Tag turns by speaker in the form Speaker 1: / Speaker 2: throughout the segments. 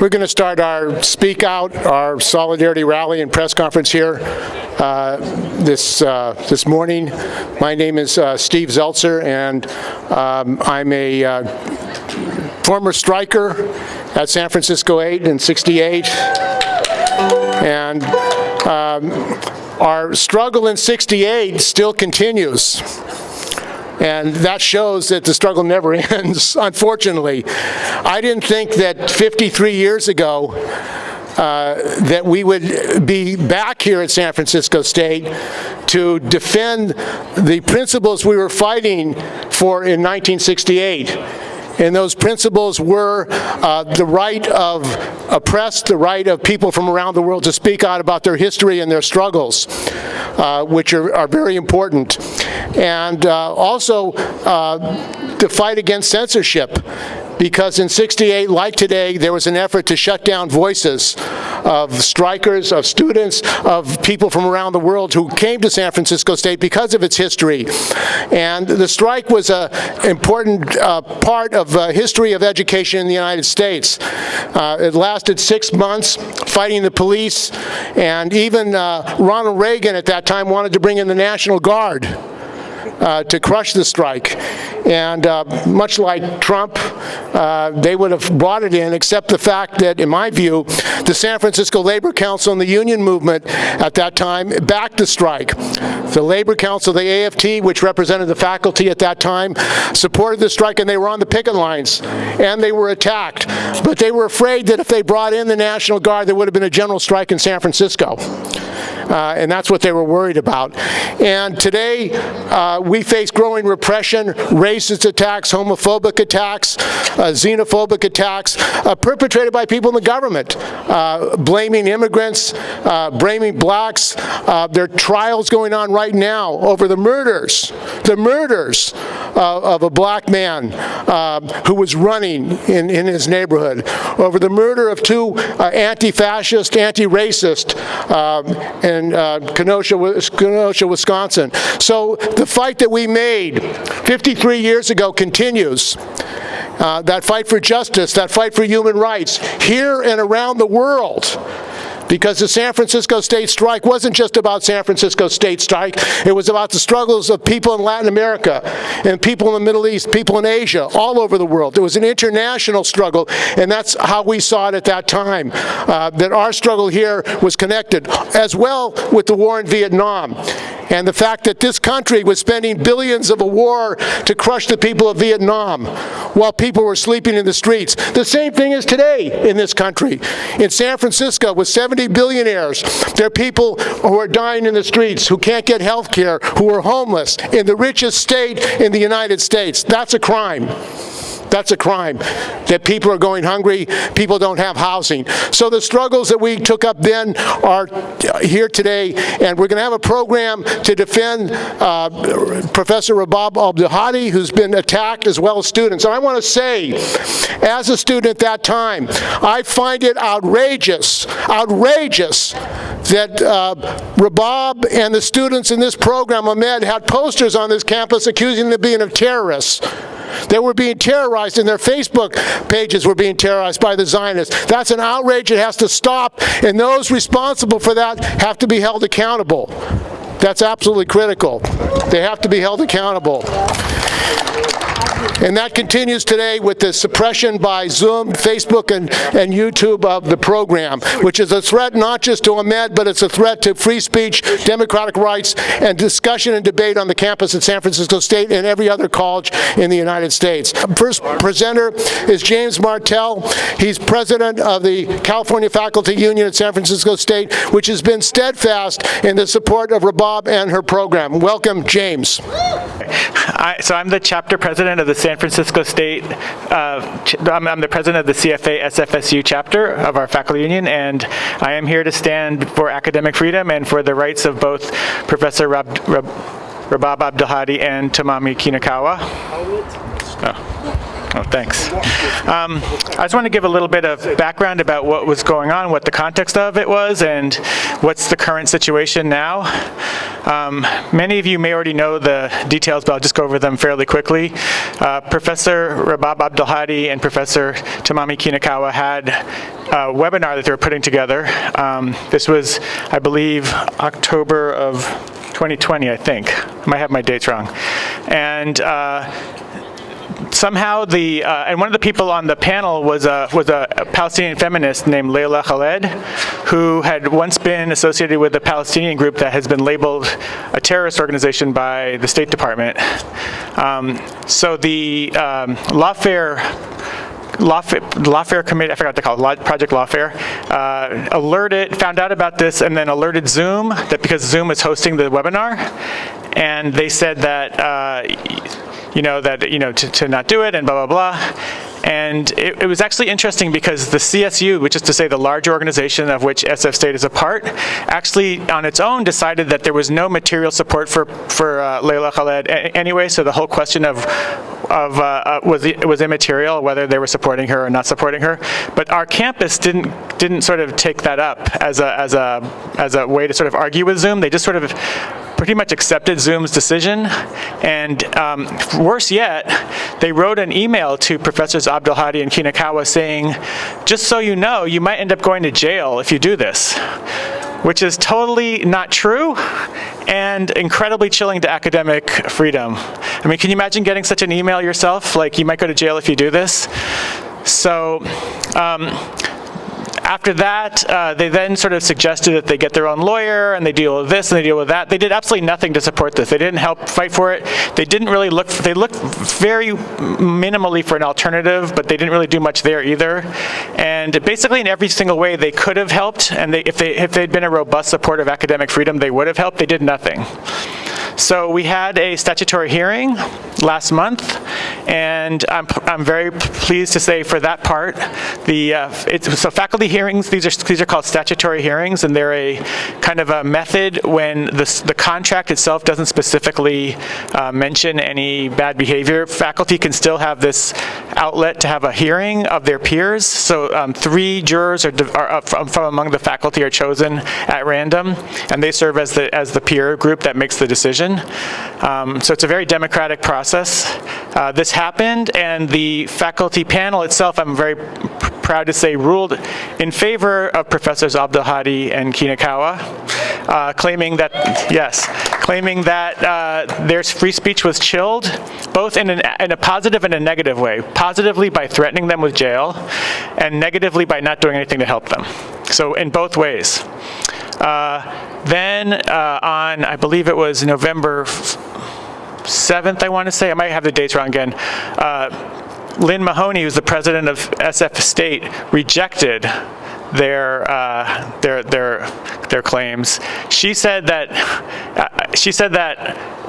Speaker 1: We're going to start our Speak Out, our Solidarity Rally and press conference here this morning. My name is Steve Zeltzer, and I'm a former striker at San Francisco 8 in '68. And our struggle in '68 still continues. And that shows that the struggle never ends, unfortunately. I didn't think that 53 years ago that we would be back here at San Francisco State to defend the principles we were fighting for in 1968. And those principles were the right of oppressed, the right of people from around the world to speak out about their history and their struggles, which are very important. And also to fight against censorship, because in '68, like today, there was an effort to shut down voices of strikers, of students, of people from around the world who came to San Francisco State because of its history. And the strike was an important part of history of education in the United States. It lasted 6 months, fighting the police, and even Ronald Reagan at that time wanted to bring in the National Guard to crush the strike. And much like Trump, they would have brought it in, except the fact that, in my view, the San Francisco Labor Council and the union movement at that time backed the strike. The Labor Council, the AFT, which represented the faculty at that time, supported the strike, and they were on the picket lines, and they were attacked. But they were afraid that if they brought in the National Guard, there would have been a general strike in San Francisco. And that's what they were worried about. And today, we face growing repression, racist attacks, homophobic attacks, xenophobic attacks, perpetrated by people in the government, blaming immigrants, blaming blacks. There are trials going on right now over the murders of a black man who was running in his neighborhood, over the murder of two anti-fascist, anti-racist in Kenosha, Wisconsin. So the fight that we made 53 years ago continues. That fight for justice, that fight for human rights, here and around the world. Because the San Francisco State strike wasn't just about San Francisco State strike, it was about the struggles of people in Latin America and people in the Middle East, people in Asia, all over the world. It was an international struggle, and that's how we saw it at that time, that our struggle here was connected, as well with the war in Vietnam. And the fact that this country was spending billions of a war to crush the people of Vietnam while people were sleeping in the streets. The same thing is today in this country. In San Francisco, with 70 billionaires, there are people who are dying in the streets, who can't get health care, who are homeless, in the richest state in the United States. That's a crime. That's a crime, that people are going hungry, people don't have housing. So the struggles that we took up then are here today, and we're going to have a program to defend Professor Rabab Abdulhadi, who's been attacked, as well as students. And I want to say, as a student at that time, I find it outrageous that Rabab and the students in this program, AMED, had posters on this campus accusing them of being terrorists. They were being terrorized, and their Facebook pages were being terrorized by the Zionists. That's an outrage. It has to stop, and those responsible for that have to be held accountable. That's absolutely critical. They have to be held accountable. And that continues today with the suppression by Zoom, Facebook, and YouTube of the program, which is a threat not just to AMED, but it's a threat to free speech, democratic rights, and discussion and debate on the campus at San Francisco State and every other college in the United States. First presenter is James Martell. He's president of the California Faculty Union at San Francisco State, which has been steadfast in the support of Rabab and her program. Welcome, James.
Speaker 2: So I'm the chapter president of the San Francisco State, I'm the president of the CFA SFSU chapter of our faculty union, and I am here to stand for academic freedom and for the rights of both Professor Rabab Abdulhadi and Tamami Kinakawa. Oh, thanks. I just want to give a little bit of background about what was going on, what the context of it was, and what's the current situation now. Many of you may already know the details, but I'll just go over them fairly quickly. Professor Rabab Abdulhadi and Professor Tamami Kinakawa had webinar that they were putting together. This was, I believe, October of 2020, I think. I might have my dates wrong. And somehow and one of the people on the panel was a Palestinian feminist named Leila Khaled, who had once been associated with a Palestinian group that has been labeled a terrorist organization by the State Department. So the Lawfare Committee, I forgot what they call it, Project Lawfare, found out about this and then alerted Zoom, that because Zoom is hosting the webinar, and they said that, to not do it and blah, blah, blah. And it was actually interesting because the CSU, which is to say the large organization of which SF State is a part, actually on its own decided that there was no material support for Leila Khaled anyway, so the whole question was immaterial, whether they were supporting her or not supporting her. But our campus didn't sort of take that up as a way to sort of argue with Zoom. They just sort of pretty much accepted Zoom's decision. And worse yet, they wrote an email to Professors Abdulhadi and Kinakawa saying, just so you know, you might end up going to jail if you do this, which is totally not true and incredibly chilling to academic freedom. I mean, can you imagine getting such an email yourself, like you might go to jail if you do this? So after that, they then sort of suggested that they get their own lawyer and they deal with this and they deal with that. They did absolutely nothing to support this. They didn't help fight for it. They didn't really they looked very minimally for an alternative, but they didn't really do much there either. And basically in every single way they could have helped, and if they'd been a robust supporter of academic freedom, they would have helped. They did nothing. So we had a statutory hearing last month, and I'm very pleased to say for that part, so faculty hearings, these are called statutory hearings, and they're a kind of a method when the contract itself doesn't specifically mention any bad behavior. Faculty can still have this outlet to have a hearing of their peers. So 3 jurors from among the faculty are chosen at random, and they serve as the peer group that makes the decision. So it's a very democratic process. This happened, and the faculty panel itself, I'm very proud to say, ruled in favor of Professors Abdulhadi and Kinakawa, claiming that their free speech was chilled, both in a positive and a negative way. Positively by threatening them with jail, and negatively by not doing anything to help them. So in both ways. Then on, I believe it was November 7th, I want to say, I might have the dates wrong again, Lynn Mahoney, who's the president of SF State, rejected their claims. She said that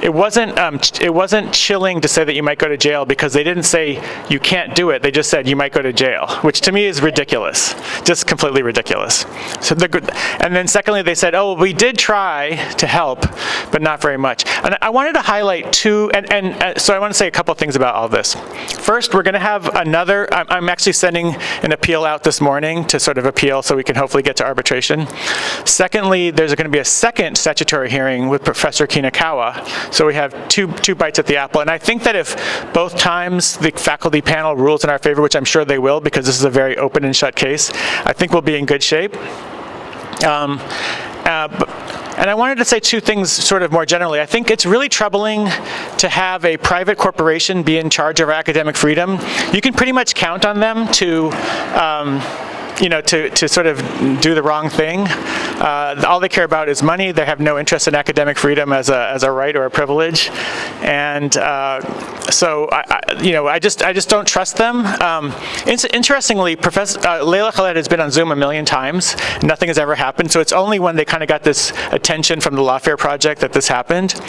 Speaker 2: it wasn't chilling to say that you might go to jail because they didn't say you can't do it. They just said you might go to jail, which to me is ridiculous, just completely ridiculous. So and then secondly, they said, oh, we did try to help, but not very much. And I wanted to highlight so I want to say a couple things about all this. First, we're going to have another. I'm actually sending an appeal out this morning to sort of appeal so we can hopefully get to arbitration. Secondly, there's going to be a second statutory hearing with Professor Kinakawa. So we have two bites at the apple. And I think that if both times the faculty panel rules in our favor, which I'm sure they will because this is a very open and shut case, I think we'll be in good shape. And I wanted to say 2 things sort of more generally. I think it's really troubling to have a private corporation be in charge of our academic freedom. You can pretty much count on them to sort of do the wrong thing. All they care about is money. They have no interest in academic freedom as a right or a privilege. And so I just don't trust them. Interestingly, Professor Leila Khaled has been on Zoom a million times. Nothing has ever happened. So it's only when they kind of got this attention from the Lawfare Project that this happened.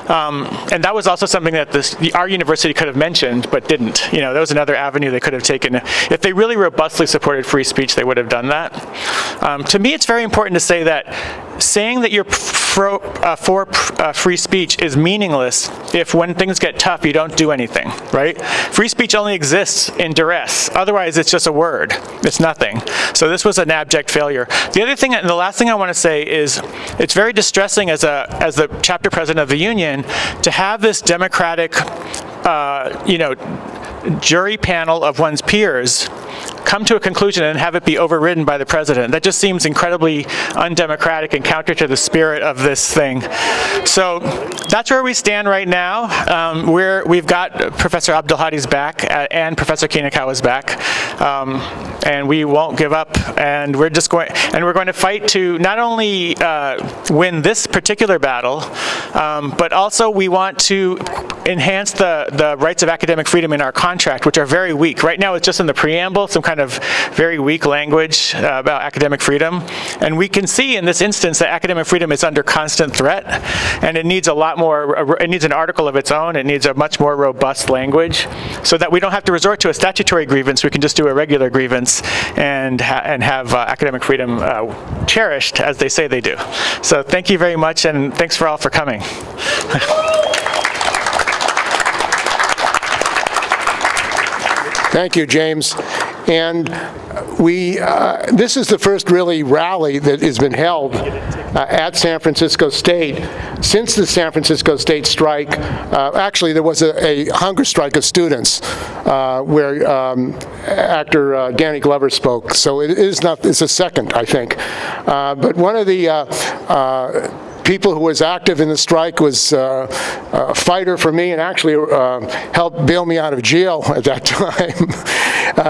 Speaker 2: And that was also something that our university could have mentioned, but didn't. That was another avenue they could have taken. If they really robustly supported free speech, they would have done that. To me, it's very important to say that saying that you're for free speech is meaningless if when things get tough, you don't do anything, right? Free speech only exists in duress. Otherwise, it's just a word. It's nothing. So this was an abject failure. The other thing, and the last thing I want to say is, it's very distressing as the chapter president of the union to have this democratic, jury panel of one's peers come to a conclusion and have it be overridden by the president. That just seems incredibly undemocratic and counter to the spirit of this thing. So that's where we stand right now. We've got Professor Abdulhadi's back and Professor Kinakawa's back, and we won't give up. And we're going to fight to not only win this particular battle, but also we want to enhance the rights of academic freedom in our contract, which are very weak. Right now it's just in the preamble, some kind of very weak language about academic freedom. And we can see in this instance that academic freedom is under constant threat, and it needs a lot more, it needs an article of its own, it needs a much more robust language, so that we don't have to resort to a statutory grievance, we can just do a regular grievance and have academic freedom cherished as they say they do. So thank you very much, and thanks for all for coming.
Speaker 1: Thank you, James. And this is the first really rally that has been held at San Francisco State since the San Francisco State strike. Actually, there was a hunger strike of students where actor Danny Glover spoke. So it's a second, I think. But one of the people who was active in the strike was a fighter for me and actually helped bail me out of jail at that time,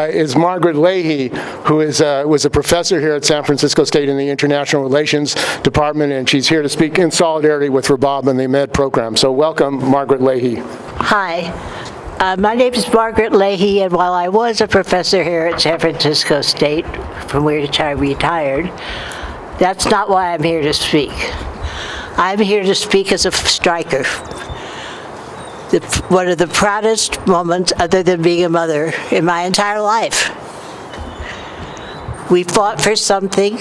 Speaker 1: is Margaret Leahy, who was a professor here at San Francisco State in the International Relations Department, and she's here to speak in solidarity with Rabab and the AMED program. So welcome, Margaret Leahy.
Speaker 3: Hi. My name is Margaret Leahy, and while I was a professor here at San Francisco State, from which I retired, that's not why I'm here to speak. I'm here to speak as a striker. One of the proudest moments, other than being a mother, in my entire life. We fought for something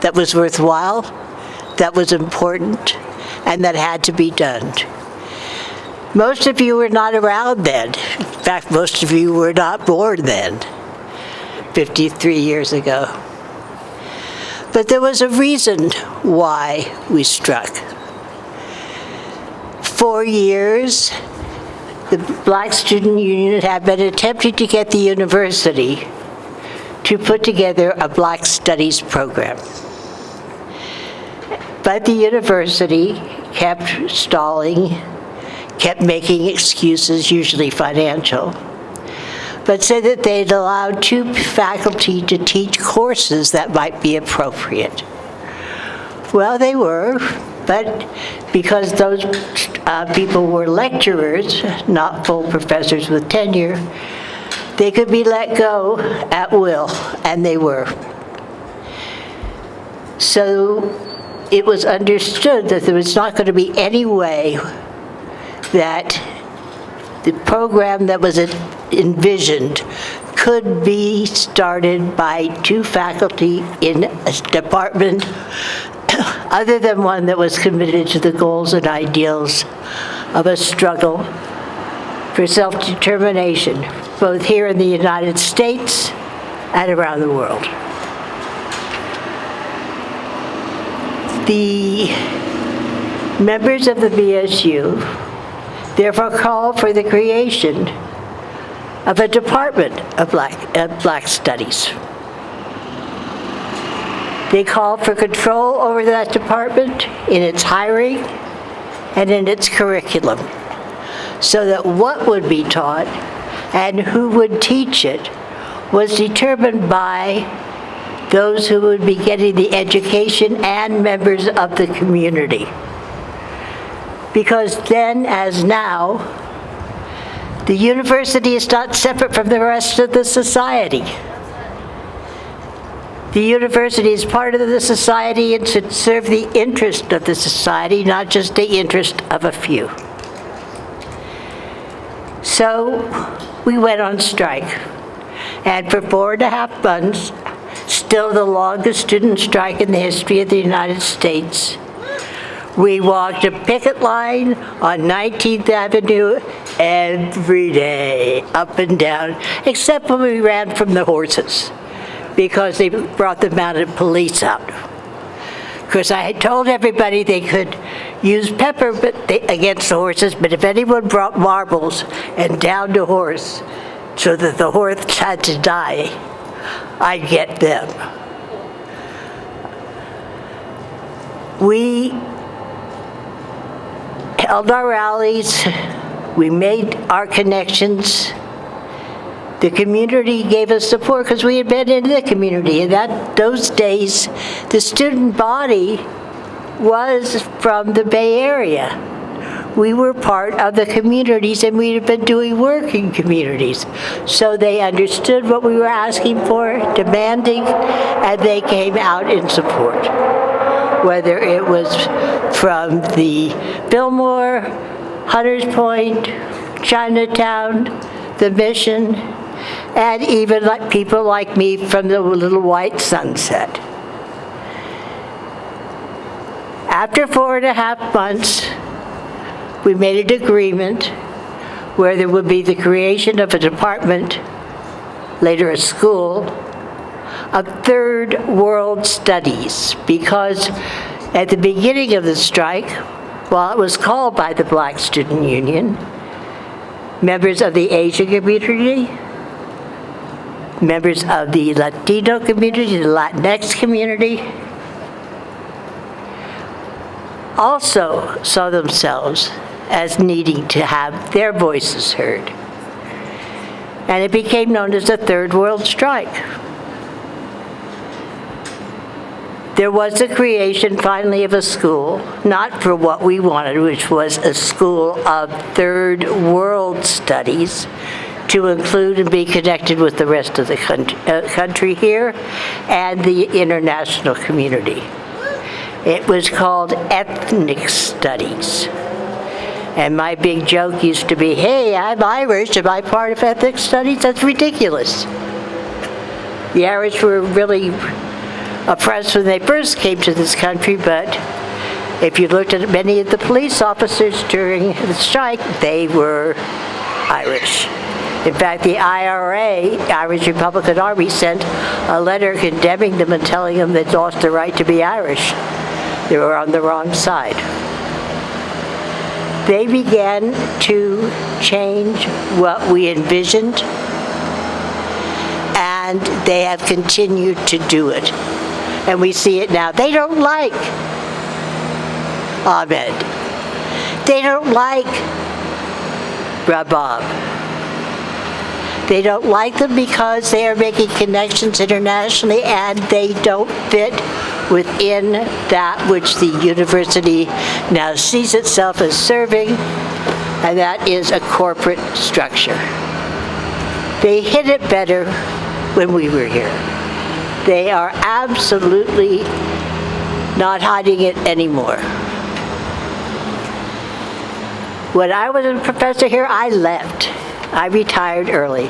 Speaker 3: that was worthwhile, that was important, and that had to be done. Most of you were not around then. In fact, most of you were not born then, 53 years ago. But there was a reason why we struck. 4 years, the Black Student Union had been attempting to get the university to put together a Black Studies program. But the university kept stalling, kept making excuses, usually financial, but said that they'd allowed 2 faculty to teach courses that might be appropriate. Well, they were, but because those people were lecturers, not full professors with tenure, they could be let go at will, and they were. So it was understood that there was not going to be any way that the program that was envisioned could be started by 2 faculty in a department other than one that was committed to the goals and ideals of a struggle for self-determination, both here in the United States and around the world. The members of the BSU therefore call for the creation of a department of Black Studies. They call for control over that department in its hiring and in its curriculum, so that what would be taught and who would teach it was determined by those who would be getting the education and members of the community. Because then, as now, the university is not separate from the rest of the society. The university is part of the society and should serve the interest of the society, not just the interest of a few. So we went on strike. And for 4.5 months, still the longest student strike in the history of the United States, we walked a picket line on 19th Avenue every day, up and down, except when we ran from the horses, because they brought the mounted police out. Because I had told everybody they could use pepper against the horses, but if anyone brought marbles and downed a horse, so that the horse had to die, I'd get them. We held our rallies, we made our connections. The community gave us support because we had been in the community. And those days, the student body was from the Bay Area. We were part of the communities, and we had been doing work in communities. So they understood what we were asking for, demanding, and they came out in support. Whether it was from the Fillmore, Hunters Point, Chinatown, the Mission, and even like people like me from the Little White Sunset. After 4.5 months, we made an agreement where there would be the creation of a department, later a school, of Third World Studies, because at the beginning of the strike, while it was called by the Black Student Union, members of the Asian community, members of the Latino community, the Latinx community, also saw themselves as needing to have their voices heard. And it became known as the Third World Strike. There was the creation finally of a school, not for what we wanted, which was a school of Third World Studies, to include and be connected with the rest of the country here and the international community. It was called Ethnic Studies. And my big joke used to be, hey, I'm Irish, am I part of Ethnic Studies? That's ridiculous. The Irish were really oppressed when they first came to this country, but if you looked at many of the police officers during the strike, they were Irish. In fact, the IRA, Irish Republican Army, sent a letter condemning them and telling them they'd lost the right to be Irish. They were on the wrong side. They began to change what we envisioned, and they have continued to do it. And we see it now. They don't like Ahmed. They don't like Rabab. They don't like them because they are making connections internationally and they don't fit within that which the university now sees itself as serving, and that is a corporate structure. They hid it better when we were here. They are absolutely not hiding it anymore. When I was a professor here, I left. I retired early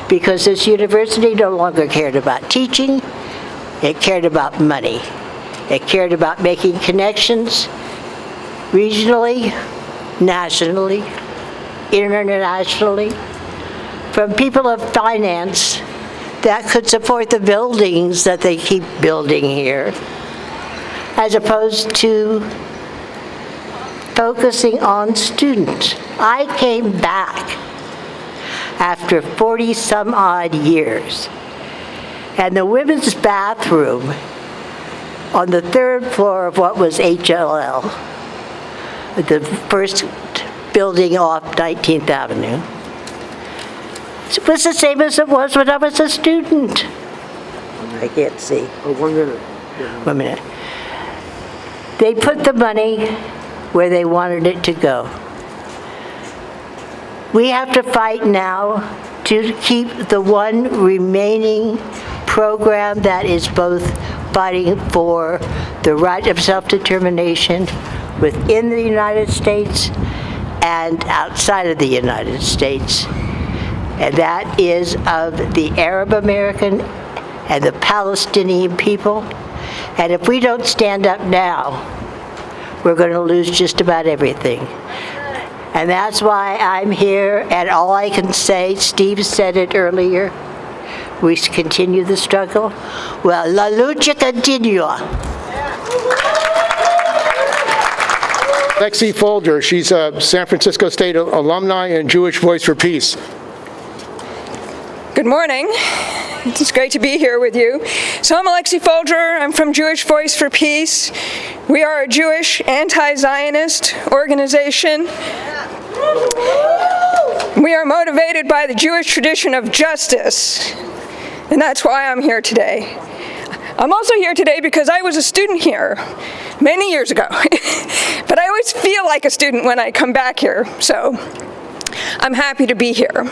Speaker 3: because this university no longer cared about teaching. It cared about money. It cared about making connections regionally, nationally, internationally, from people of finance that could support the buildings that they keep building here, as opposed to focusing on students. I came back after 40 some odd years, and the women's bathroom on the third floor of what was HLL, the first building off 19th Avenue, it was the same as it was when I was a student. I can't see.
Speaker 1: Oh, 1 minute.
Speaker 3: 1 minute. They put the money where they wanted it to go. We have to fight now to keep the one remaining program that is both fighting for the right of self-determination within the United States and outside of the United States. And that is of the Arab American and the Palestinian people. And if we don't stand up now, we're going to lose just about everything. And that's why I'm here, and all I can say, Steve said it earlier, we continue the struggle. Well, la lucha continua.
Speaker 1: Lexi Folger, she's a San Francisco State alumni and Jewish Voice for Peace.
Speaker 4: Good morning. It's great to be here with you. So I'm Alexi Folger. I'm from Jewish Voice for Peace. We are a Jewish anti-Zionist organization. We are motivated by the Jewish tradition of justice, and that's why I'm here today. I'm also here today because I was a student here many years ago, but I always feel like a student when I come back here, so I'm happy to be here.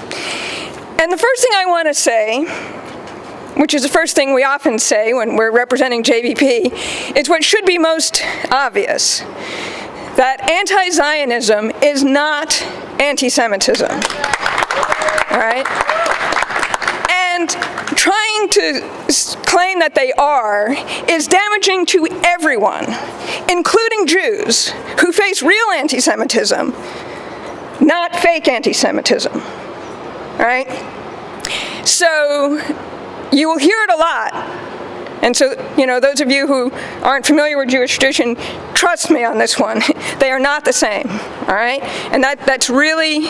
Speaker 4: And the first thing I want to say, which is the first thing we often say when we're representing JVP, is what should be most obvious, that anti-Zionism is not anti-Semitism, all right? And trying to claim that they are is damaging to everyone, including Jews, who face real anti-Semitism, not fake anti-Semitism, all right? So you will hear it a lot. And so, those of you who aren't familiar with Jewish tradition, trust me on this one. They are not the same, all right? And that's really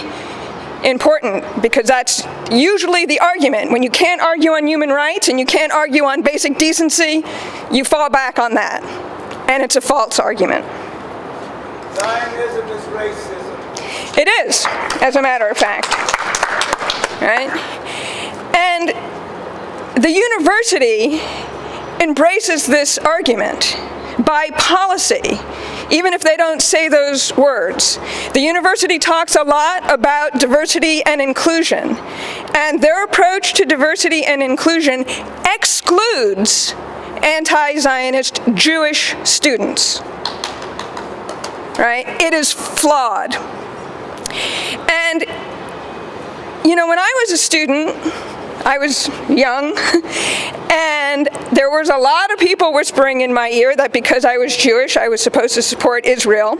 Speaker 4: important, because that's usually the argument. When you can't argue on human rights and you can't argue on basic decency, you fall back on that. And it's a false argument.
Speaker 5: Zionism is racism.
Speaker 4: It is, as a matter of fact, right? And the university embraces this argument by policy, even if they don't say those words. The university talks a lot about diversity and inclusion, and their approach to diversity and inclusion excludes anti-Zionist Jewish students, right? It is flawed. And, when I was a student, I was young, and there was a lot of people whispering in my ear that because I was Jewish, I was supposed to support Israel.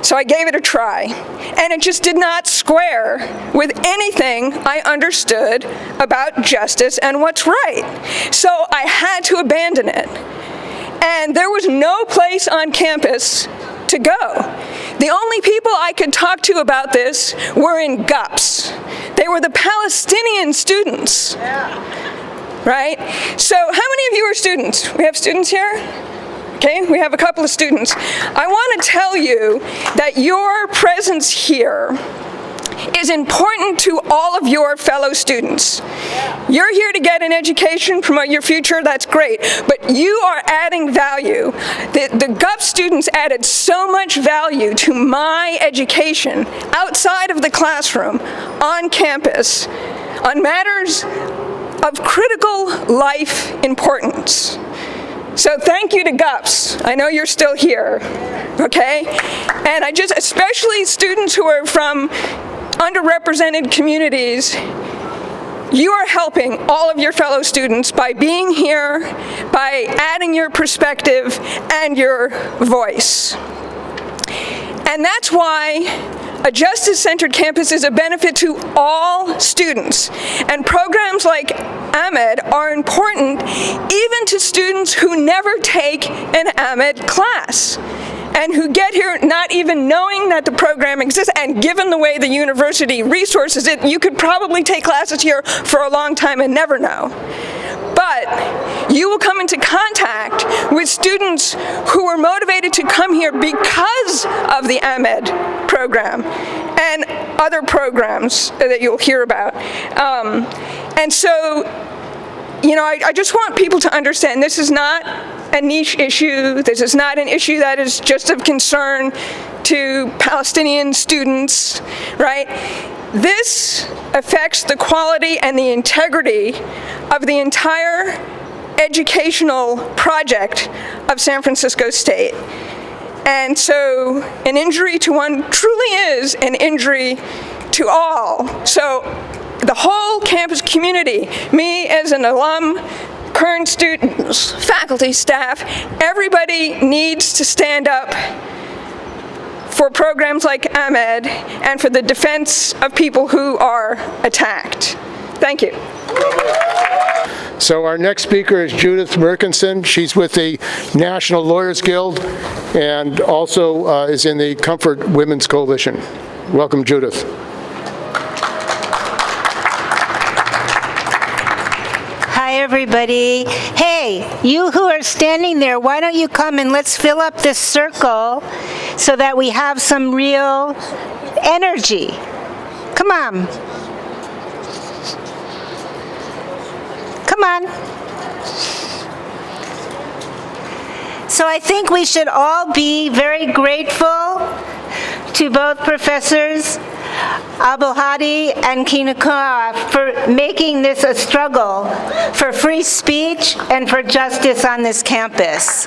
Speaker 4: So I gave it a try, and it just did not square with anything I understood about justice and what's right. So I had to abandon it. And there was no place on campus to go. The only people I could talk to about this were in GUPS. They were the Palestinian students, right? So how many of you are students? We have students here? Okay, we have a couple of students. I want to tell you that your presence here is important to all of your fellow students. You're here to get an education, promote your future, that's great, but you are adding value. The GUP students added so much value to my education outside of the classroom, on campus, on matters of critical life importance. So thank you to GUPS. I know you're still here, okay? And especially students who are from underrepresented communities, you are helping all of your fellow students by being here, by adding your perspective and your voice. And that's why a justice-centered campus is a benefit to all students. And programs like AMED are important even to students who never take an AMED class, and who get here not even knowing that the program exists. And given the way the university resources it, you could probably take classes here for a long time and never know. But you will come into contact with students who are motivated to come here because of the AMED program and other programs that you'll hear about. And so, I just want people to understand this is not a niche issue. This is not an issue that is just of concern to Palestinian students, right? This affects the quality and the integrity of the entire educational project of San Francisco State. And so an injury to one truly is an injury to all. So the whole campus community, me as an alum, current students, faculty, staff, everybody needs to stand up for programs like AMED and for the defense of people who are attacked. Thank you.
Speaker 1: So our next speaker is Judith Merkinson. She's with the National Lawyers Guild and also is in the Comfort Women's Coalition. Welcome, Judith.
Speaker 5: everybody. Hey, you who are standing there, why don't you come and let's fill up this circle so that we have some real energy. Come on. Come on. So I think we should all be very grateful to both Professors Abdulhadi and Kinakawa for making this a struggle for free speech and for justice on this campus.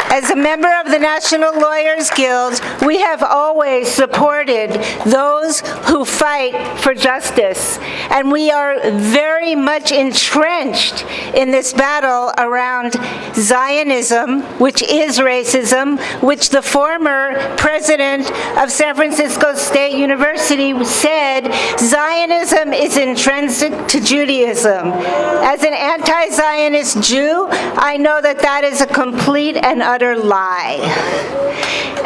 Speaker 5: As a member of the National Lawyers Guild, we have always supported those who fight for justice, and we are very much entrenched in this battle around Zionism, which is racism, which the former president of San Francisco State University said Zionism is intrinsic to Judaism. As an anti-Zionist Jew, I know that that is a complete and utter lie.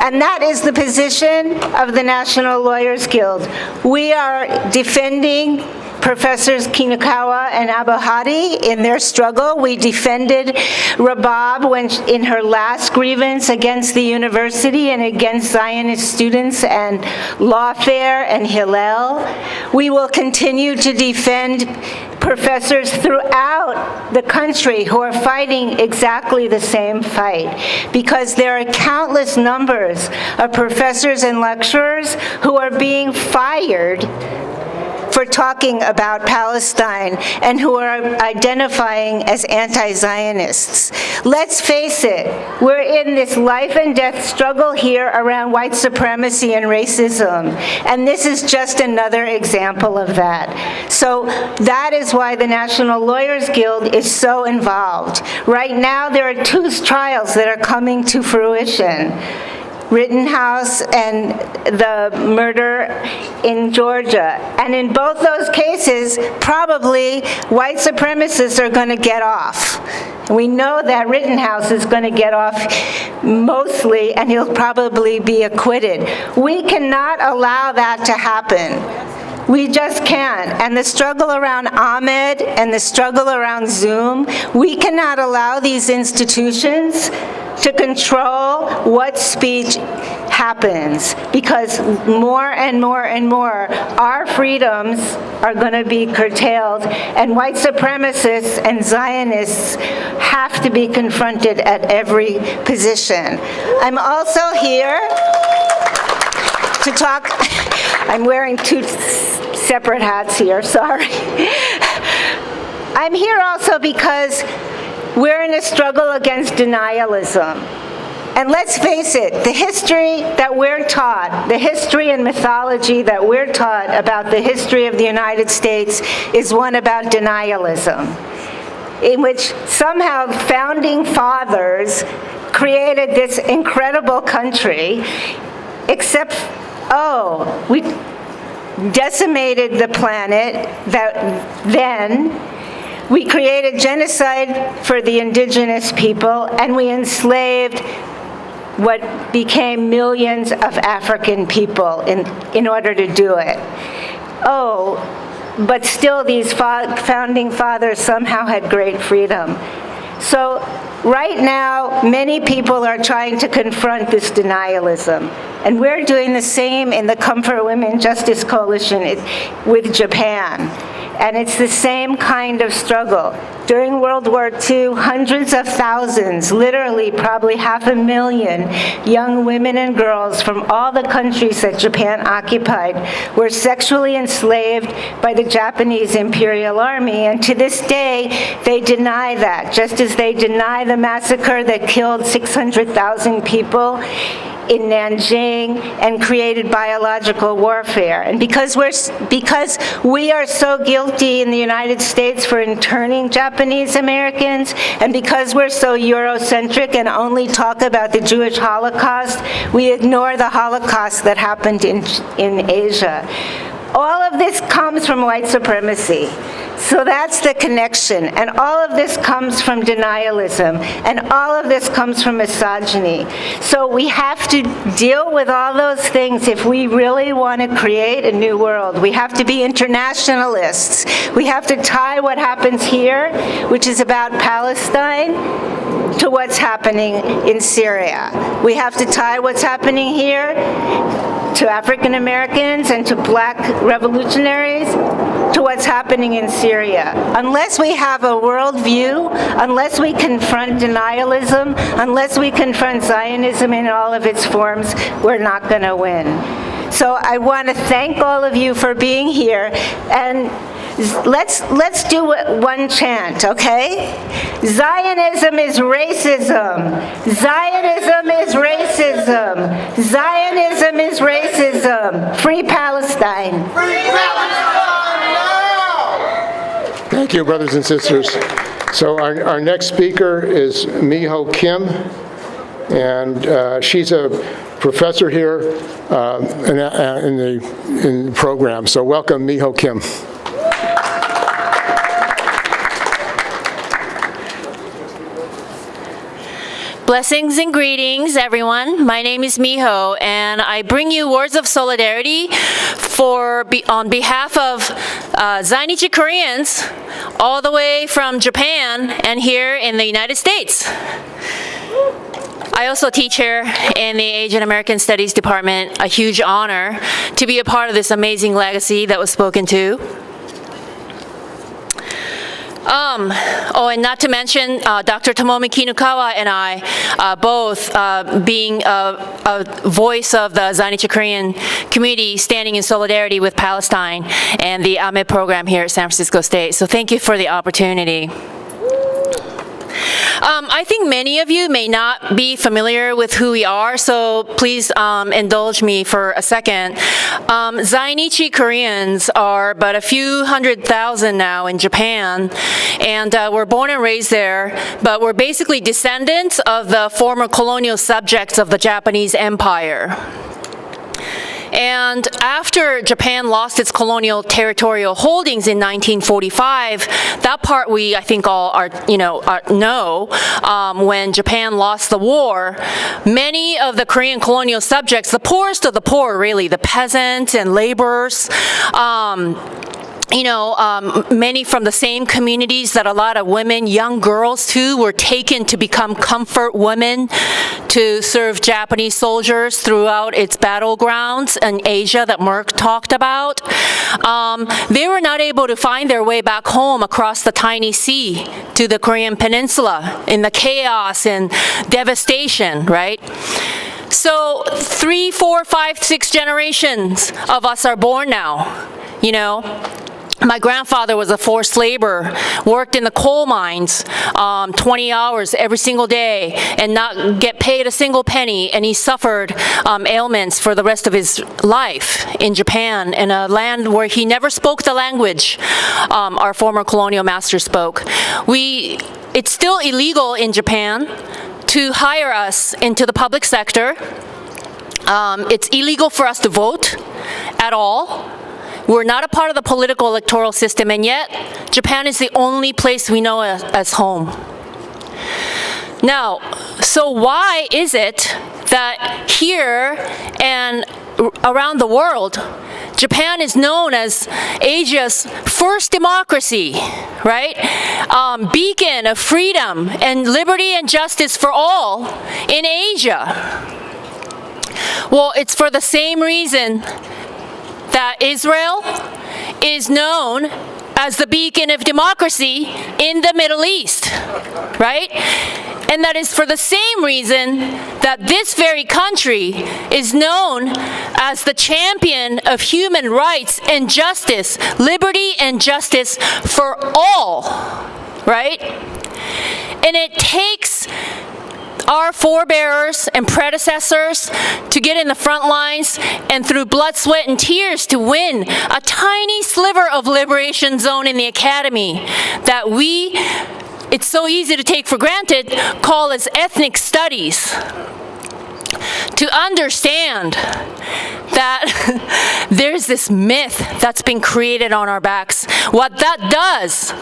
Speaker 5: And that is the position of the National Lawyers Guild. We are defending Professors Kinakawa and Abdulhadi in their struggle. We defended Rabab in her last grievance against the university and against Zionist students and lawfare and Hillel. We will continue to defend professors throughout the country who are fighting exactly the same fight, because there are countless numbers of professors and lecturers who are being fired for talking about Palestine and who are identifying as anti-Zionists. Let's face it, we're in this life and death struggle here around white supremacy and racism, and this is just another example of that. So that is why the National Lawyers Guild is so involved. Right now, there are 2 trials that are coming to fruition. Rittenhouse and the murder in Georgia. And in both those cases, probably white supremacists are going to get off. We know that Rittenhouse is going to get off mostly, and he'll probably be acquitted. We cannot allow that to happen. We just can't. And the struggle around Ahmed and the struggle around Zoom, we cannot allow these institutions to control what speech happens, because more and more and more, our freedoms are going to be curtailed, and white supremacists and Zionists have to be confronted at every position. I'm also here to talk. I'm wearing 2 separate hats here, sorry. I'm here also because we're in a struggle against denialism. And let's face it, the history that we're taught, the history and mythology that we're taught about the history of the United States is one about denialism, in which somehow founding fathers created this incredible country, except, we decimated the planet then. We created genocide for the indigenous people, and we enslaved what became millions of African people in order to do it. But still these founding fathers somehow had great freedom. So right now, many people are trying to confront this denialism. And we're doing the same in the Comfort Women Justice Coalition with Japan. And it's the same kind of struggle. During World War II, hundreds of thousands, literally probably 500,000 young women and girls from all the countries that Japan occupied were sexually enslaved by the Japanese Imperial Army. And to this day, they deny that, just as they deny the massacre that killed 600,000 people in Nanjing and created biological warfare. And because we are so guilty in the United States for interning Japanese Americans, and because we're so Eurocentric and only talk about the Jewish Holocaust, we ignore the Holocaust that happened in Asia. All of this comes from white supremacy. So that's the connection. And all of this comes from denialism. And all of this comes from misogyny. So we have to deal with all those things if we really want to create a new world. We have to be internationalists. We have to tie what happens here, which is about Palestine, to what's happening in Syria. We have to tie what's happening here to African Americans and to black revolutionaries to what's happening in Syria. Unless we have a worldview, unless we confront denialism, unless we confront Zionism in all of its forms, we're not going to win. So I want to thank all of you for being here, and let's do one chant, okay? Zionism is racism. Zionism is racism. Zionism is racism. Free Palestine.
Speaker 1: Free Palestine now! Thank you, brothers and sisters. So our next speaker is Mijo Kim, and she's a professor here in the program. So welcome, Mijo Kim.
Speaker 6: Blessings and greetings, everyone. My name is Mijo, and I bring you words of solidarity on behalf of Zainichi Koreans all the way from Japan and here in the United States. I also teach here in the Asian American Studies Department. A huge honor to be a part of this amazing legacy that was spoken to. And not to mention Dr. Tomomi Kinukawa and I both being a voice of the Zainichi Korean community standing in solidarity with Palestine and the AMED program here at San Francisco State. So thank you for the opportunity. I think many of you may not be familiar with who we are, so please indulge me for a second. Zainichi Koreans are but a few 100,000 now in Japan, and we're born and raised there, but we're basically descendants of the former colonial subjects of the Japanese Empire. And after Japan lost its colonial territorial holdings in 1945, that part we, I think, all know, when Japan lost the war, many of the Korean colonial subjects, the poorest of the poor, really, the peasants and laborers, many from the same communities that a lot of women, young girls too, were taken to become comfort women to serve Japanese soldiers throughout its battlegrounds in Asia that Merck talked about. They were not able to find their way back home across the tiny sea to the Korean peninsula in the chaos and devastation, right? So 3, 4, 5, 6 generations of us are born now, My grandfather was a forced laborer, worked in the coal mines 20 hours every single day and not get paid a single penny, and he suffered ailments for the rest of his life in Japan, in a land where he never spoke the language our former colonial master spoke. It's still illegal in Japan to hire us into the public sector. It's illegal for us to vote at all. We're not a part of the political electoral system, and yet Japan is the only place we know as home. Now, so why is it that here and around the world, Japan is known as Asia's first democracy, right? Beacon of freedom and liberty and justice for all in Asia? Well, it's for the same reason that Israel is known as the beacon of democracy in the Middle East, right? And that is for the same reason that this very country is known as the champion of human rights and justice, liberty and justice for all, right? And it takes our forebearers and predecessors to get in the front lines and through blood, sweat, and tears to win a tiny sliver of liberation zone in the academy that it's so easy to take for granted, call as ethnic studies. to understand that there's this myth that's been created on our backs. What that does,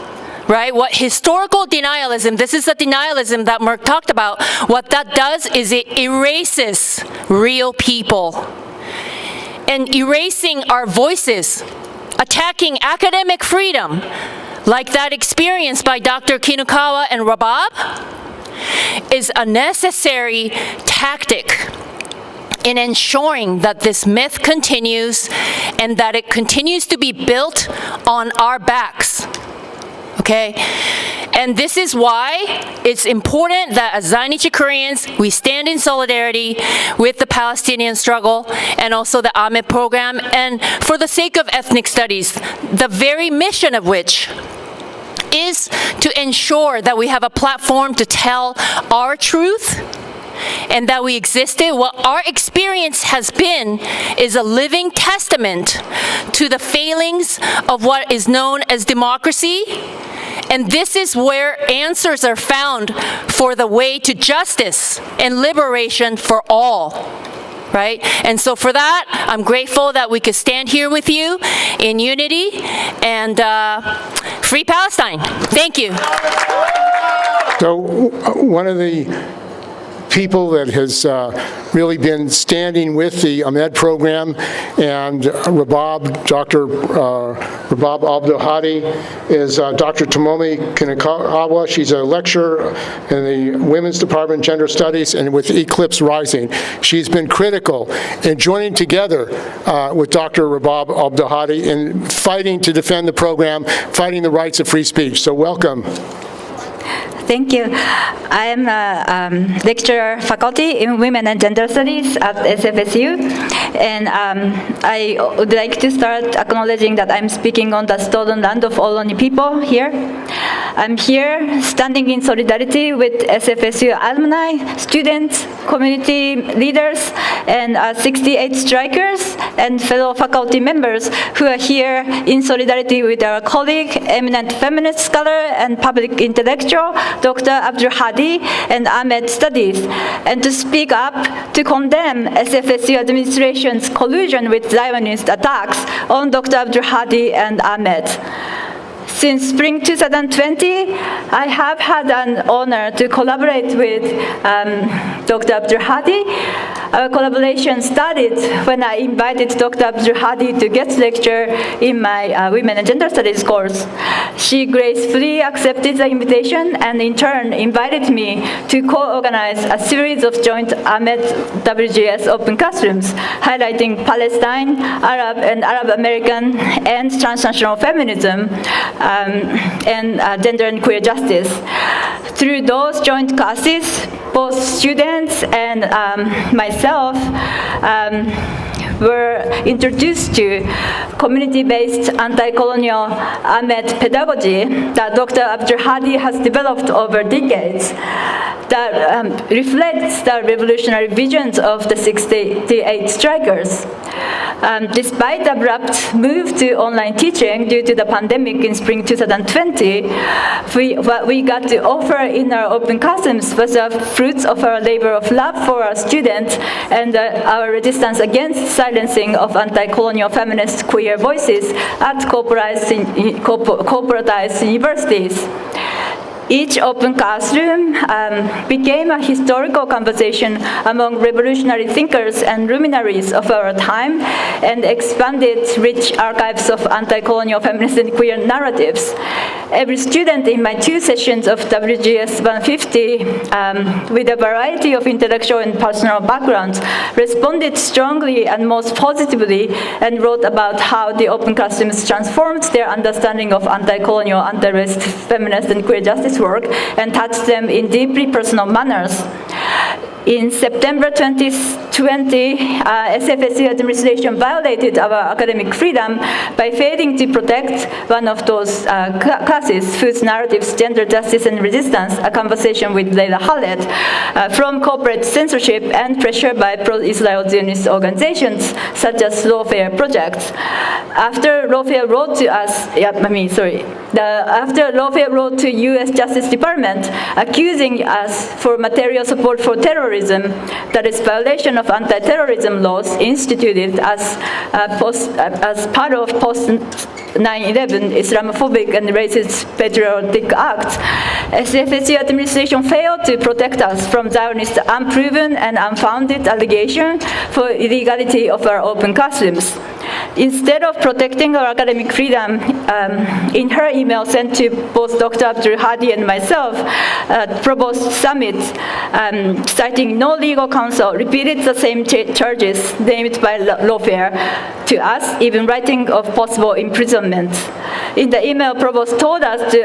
Speaker 6: right, what historical denialism, this is the denialism that Mark talked about, what that does is it erases real people. And erasing our voices, attacking academic freedom, like that experience by Dr. Kinukawa and Rabab, is a necessary tactic in ensuring that this myth continues and that it continues to be built on our backs. Okay? And this is why it's important that as Zainichi Koreans, we stand in solidarity with the Palestinian struggle and also the AMED program, and for the sake of ethnic studies, the very mission of which is to ensure that we have a platform to tell our truth and that we existed. What our experience has been is a living testament to the failings of what is known as democracy. And this is where answers are found for the way to justice and liberation for all, right? And so for that, I'm grateful that we could stand here with you in unity and free Palestine. Thank you.
Speaker 1: So one of the people that has really been standing with the AMED program and Rabab, Dr. Rabab Abdulhadi, is Dr. Tomomi Kinukawa. She's a lecturer in the Women's Department of Gender Studies and with Eclipse Rising. She's been critical in joining together with Dr. Rabab Abdulhadi in fighting to defend the program, fighting the rights of free speech. So welcome.
Speaker 7: Thank you. I am a lecturer faculty in Women and Gender Studies at SFSU, and I would like to start acknowledging that I'm speaking on the stolen land of Ohlone people here. I'm here standing in solidarity with SFSU alumni, students, community leaders, and 68 strikers and fellow faculty members who are here in solidarity with our colleague, eminent feminist scholar and public intellectual, Dr. Abdulhadi and AMED Studies, and to speak up to condemn SFSU administration's collusion with Zionist attacks on Dr. Abdulhadi and Ahmed. Since spring 2020, I have had an honor to collaborate with Dr. Abdulhadi. Our collaboration started when I invited Dr. Abdulhadi to guest lecture in my Women and Gender Studies course. She gracefully accepted the invitation and in turn invited me to co-organize a series of joint AMED WGS open classrooms highlighting Palestine, Arab and Arab American and transnational feminism and gender and queer justice. Through those joint classes, both students and myself were introduced to community-based anti-colonial AMED pedagogy that Dr. Abdulhadi has developed over decades that reflects the revolutionary visions of the 68 strikers. Despite the abrupt move to online teaching due to the pandemic in spring 2020, what we got to offer in our open classrooms was the fruits of our labor of love for our students and our resistance against silencing of anti-colonial feminist queer voices at corporatized universities. Each open classroom became a historical conversation among revolutionary thinkers and luminaries of our time and expanded rich archives of anti-colonial feminist and queer narratives. Every student in my 2 sessions of WGS 150 with a variety of intellectual and personal backgrounds responded strongly and most positively and wrote about how the open classrooms transformed their understanding of anti-colonial, anti-racist, feminist and queer justice work and touched them in deeply personal manners. In September 2020, SFSU administration violated our academic freedom by failing to protect one of those classes whose narratives, gender justice and resistance, a conversation with Leila Khaled, from corporate censorship and pressure by pro-Israel Zionist organizations such as Lawfare Project. After Lawfare wrote to us, after Lawfare wrote to U.S. Justice Department accusing us for material support for terrorism, that is violation of of anti-terrorism laws instituted as part of post 9/11 Islamophobic and racist patriotic acts, SFSU administration failed to protect us from Zionist unproven and unfounded allegation for illegality of our open classrooms. Instead of protecting our academic freedom, in her email sent to both Dr. Abdulhadi and myself, Provost Summit, citing no legal counsel, repeated the same charges named by lawfare to us, even writing of possible imprisonment. In the email, Provost told us to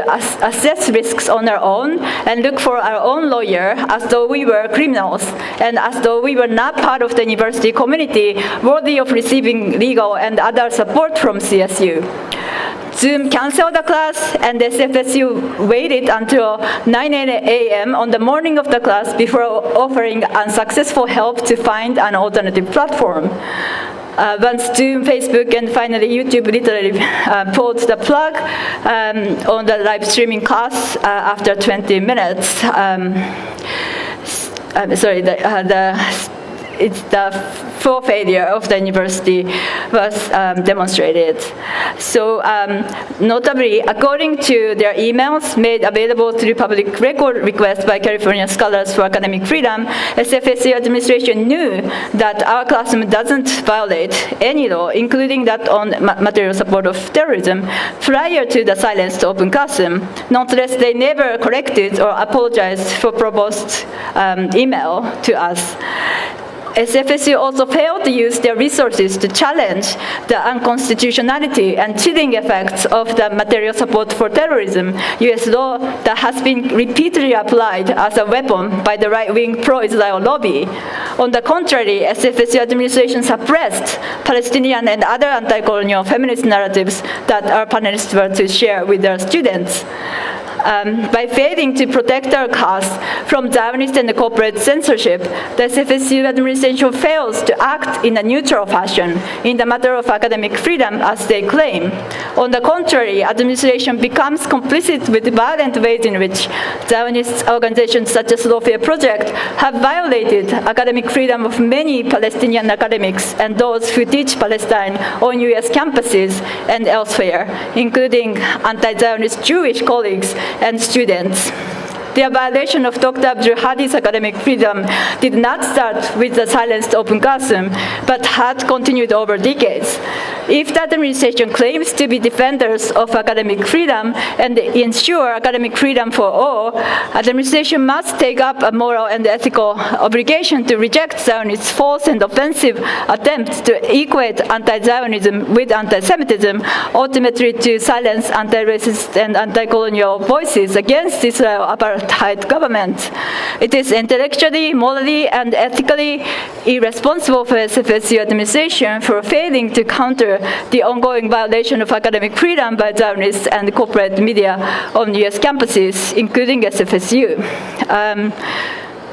Speaker 7: assess risks on our own and look for our own lawyer as though we were criminals and as though we were not part of the university community worthy of receiving legal and other support from CSU. Zoom canceled the class, and SFSU waited until 9 a.m. on the morning of the class before offering unsuccessful help to find an alternative platform. Once Zoom, Facebook, and finally YouTube literally pulled the plug on the live streaming class after 20 minutes. It's the full failure of the university was demonstrated. So notably, according to their emails made available through public record request by California Scholars for Academic Freedom, SFSU administration knew that our classroom doesn't violate any law, including that on material support of terrorism, prior to the silenced open classroom. Nonetheless, they never corrected or apologized for Provost's email to us. SFSU also failed to use their resources to challenge the unconstitutionality and chilling effects of the material support for terrorism, U.S. law that has been repeatedly applied as a weapon by the right-wing pro-Israel lobby. On the contrary, SFSU administration suppressed Palestinian and other anti-colonial feminist narratives that our panelists were to share with their students. By failing to protect our cause from Zionist and corporate censorship, the SFSU administration fails to act in a neutral fashion in the matter of academic freedom as they claim. On the contrary, administration becomes complicit with the violent ways in which Zionist organizations such as Lawfare Project have violated academic freedom of many Palestinian academics and those who teach Palestine on U.S. campuses and elsewhere, including anti-Zionist Jewish colleagues and students. Their violation of Dr. Abdulhadi's academic freedom did not start with the silenced open classroom, but had continued over decades. If the administration claims to be defenders of academic freedom and ensure academic freedom for all, administration must take up a moral and ethical obligation to reject Zionist false and offensive attempts to equate anti-Zionism with anti-Semitism, ultimately to silence anti-racist and anti-colonial voices against Israel apartheid government. It is intellectually, morally, and ethically irresponsible for SFSU administration for failing to counter the ongoing violation of academic freedom by Zionists and corporate media on U.S. campuses, including SFSU.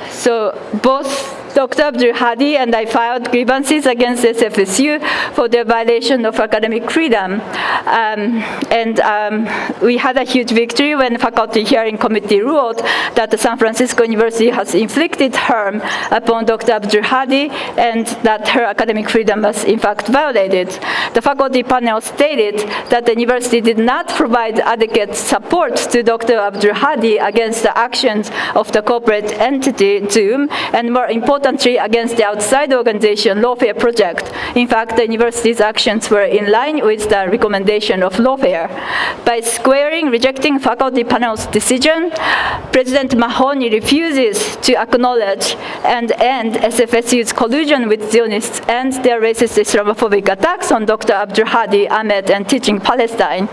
Speaker 7: So both Dr. Abdulhadi and I filed grievances against SFSU for their violation of academic freedom. We had a huge victory when faculty hearing committee ruled that the San Francisco University has inflicted harm upon Dr. Abdulhadi and that her academic freedom was in fact violated. The faculty panel stated that the university did not provide adequate support to Dr. Abdulhadi against the actions of the corporate entity Zoom, and more importantly, against the outside organization Lawfare Project. In fact, the university's actions were in line with the recommendation of Lawfare. By rejecting faculty panel's decision, President Mahoney refuses to acknowledge and end SFSU's collusion with Zionists and their racist Islamophobic attacks on Dr. Abdulhadi, Ahmed, and Teaching Palestine.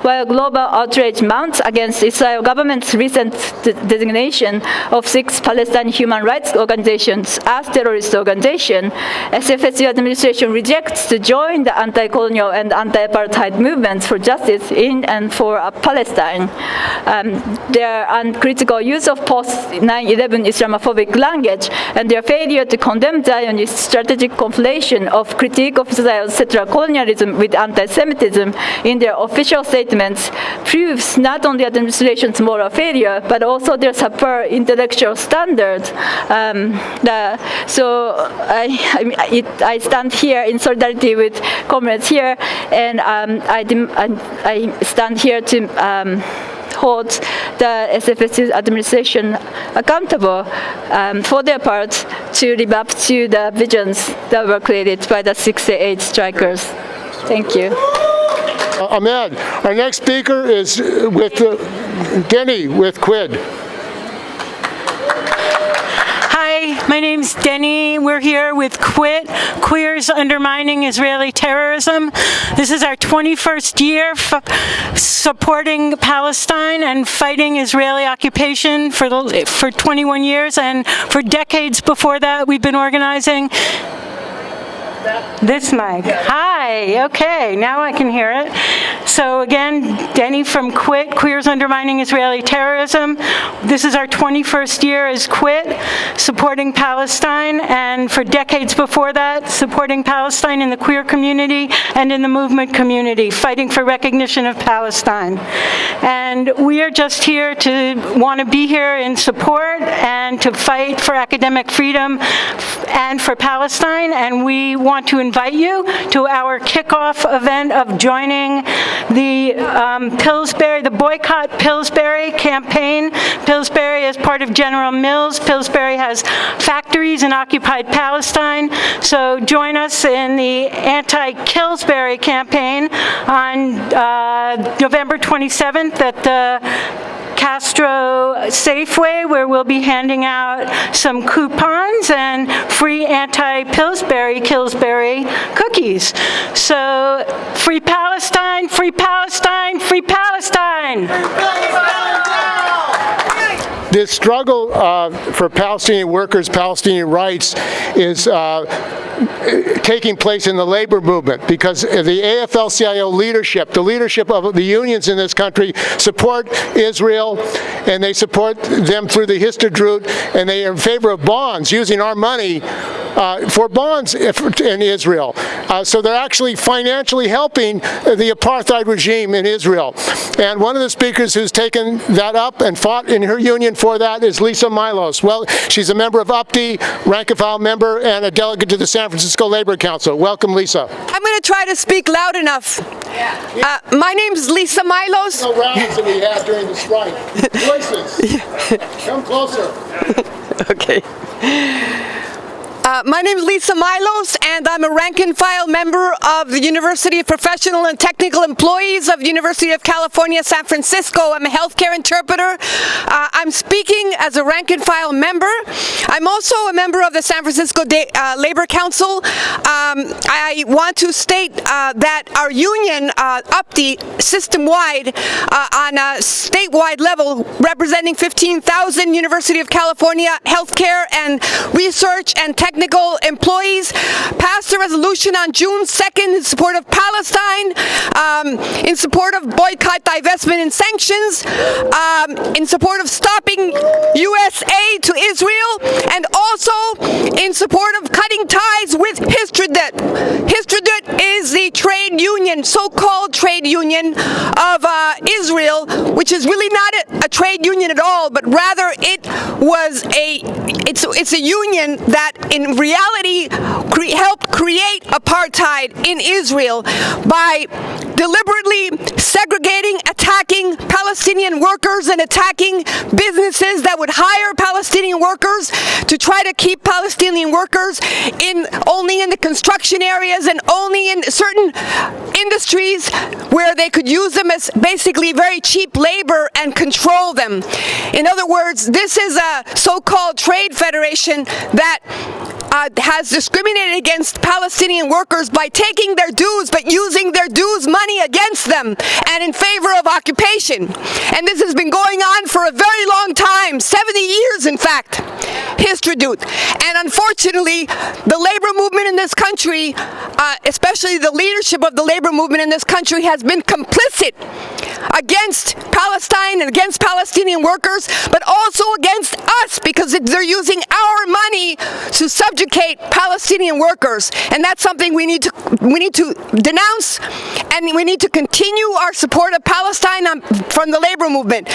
Speaker 7: While global outrage mounts against Israel government's recent designation of 6 Palestinian human rights organizations as terrorist organization, SFSU administration rejects to join the anti-colonial and anti-apartheid movement movements for justice in and for Palestine. Their uncritical use of post-9/11 Islamophobic language and their failure to condemn Zionist strategic conflation of critique of Israel's settler colonialism with anti-Semitism in their official statements proves not only administration's moral failure, but also their superior intellectual standards. So I stand here in solidarity with comrades here, and I stand here to hold the SFSU administration accountable for their part to live up to the visions that were created by the 68 strikers. Thank you.
Speaker 1: Ahmed, our next speaker is with Denny with QUID.
Speaker 8: Hi, my name's Denny. We're here with QUIT, Queers Undermining Israeli Terrorism. This is our 21st year supporting Palestine and fighting Israeli occupation for 21 years, and for decades before that we've been organizing. This mic. Hi, okay, now I can hear it. So again, Denny from QUIT, Queers Undermining Israeli Terrorism. This is our 21st year as QUIT, supporting Palestine, and for decades before that, supporting Palestine in the queer community and in the movement community, fighting for recognition of Palestine. And we are just here to want to be here in support and to fight for academic freedom and for Palestine, and we want to invite you to our kickoff event of joining the Pillsbury, the Boycott Pillsbury campaign. Pillsbury is part of General Mills. Pillsbury has factories in occupied Palestine. So join us in the anti-Killsbury campaign on November 27th at the Castro Safeway, where we'll be handing out some coupons and free anti-Pillsbury Killsbury cookies. So, free Palestine, free Palestine, free Palestine!
Speaker 1: This struggle for Palestinian workers, Palestinian rights, is taking place in the labor movement, because the AFL CIO leadership, the leadership of the unions in this country, support Israel, and they support them through the Histadrut, and they are in favor of bonds, using our money for bonds in Israel. So they're actually financially helping the apartheid regime in Israel. And one of the speakers who's taken that up and fought in her union for that is Lisa Milos. Well, she's a member of UPTI, rank and file member, and a delegate to the San Francisco Labor Council. Welcome, Lisa.
Speaker 9: I'm going to try to speak loud enough. My name's Lisa Milos.
Speaker 1: No rounds that we had during the strike. Voices. Come closer.
Speaker 9: Okay. My name is Lisa Milos, and I'm a rank and file member of the University of Professional and Technical Employees of the University of California, San Francisco. I'm a healthcare interpreter. I'm speaking as a rank and file member. I'm also a member of the San Francisco Labor Council. I want to state that our union, UPTI, system-wide, on a statewide level, representing 15,000 University of California healthcare and research and technical employees, passed a resolution on June 2nd in support of Palestine, in support of boycott, divestment, and sanctions, in support of stopping U.S. aid to Israel, and also in support of cutting ties with Histadrut. Histadrut is the trade union, so-called trade union of Israel, which is really not a trade union at all, but rather it's a union that in reality helped create apartheid in Israel by deliberately segregating, attacking Palestinian workers and attacking businesses that would hire Palestinian workers to try to keep Palestinian workers only in the construction areas and only in certain industries where they could use them as basically very cheap labor and control them. In other words, this is a so-called trade federation that has discriminated against Palestinian workers by taking their dues but using their dues money against them and in favor of occupation. And this has been going on for a very long time, 70 years in fact, history do. And unfortunately, the labor movement in this country, especially the leadership of the labor movement in this country, has been complicit against Palestine and against Palestinian workers, but also against us because they're using our money to subjugate Palestinian workers. And that's something we need to denounce, and we need to continue our support of Palestine from the labor movement.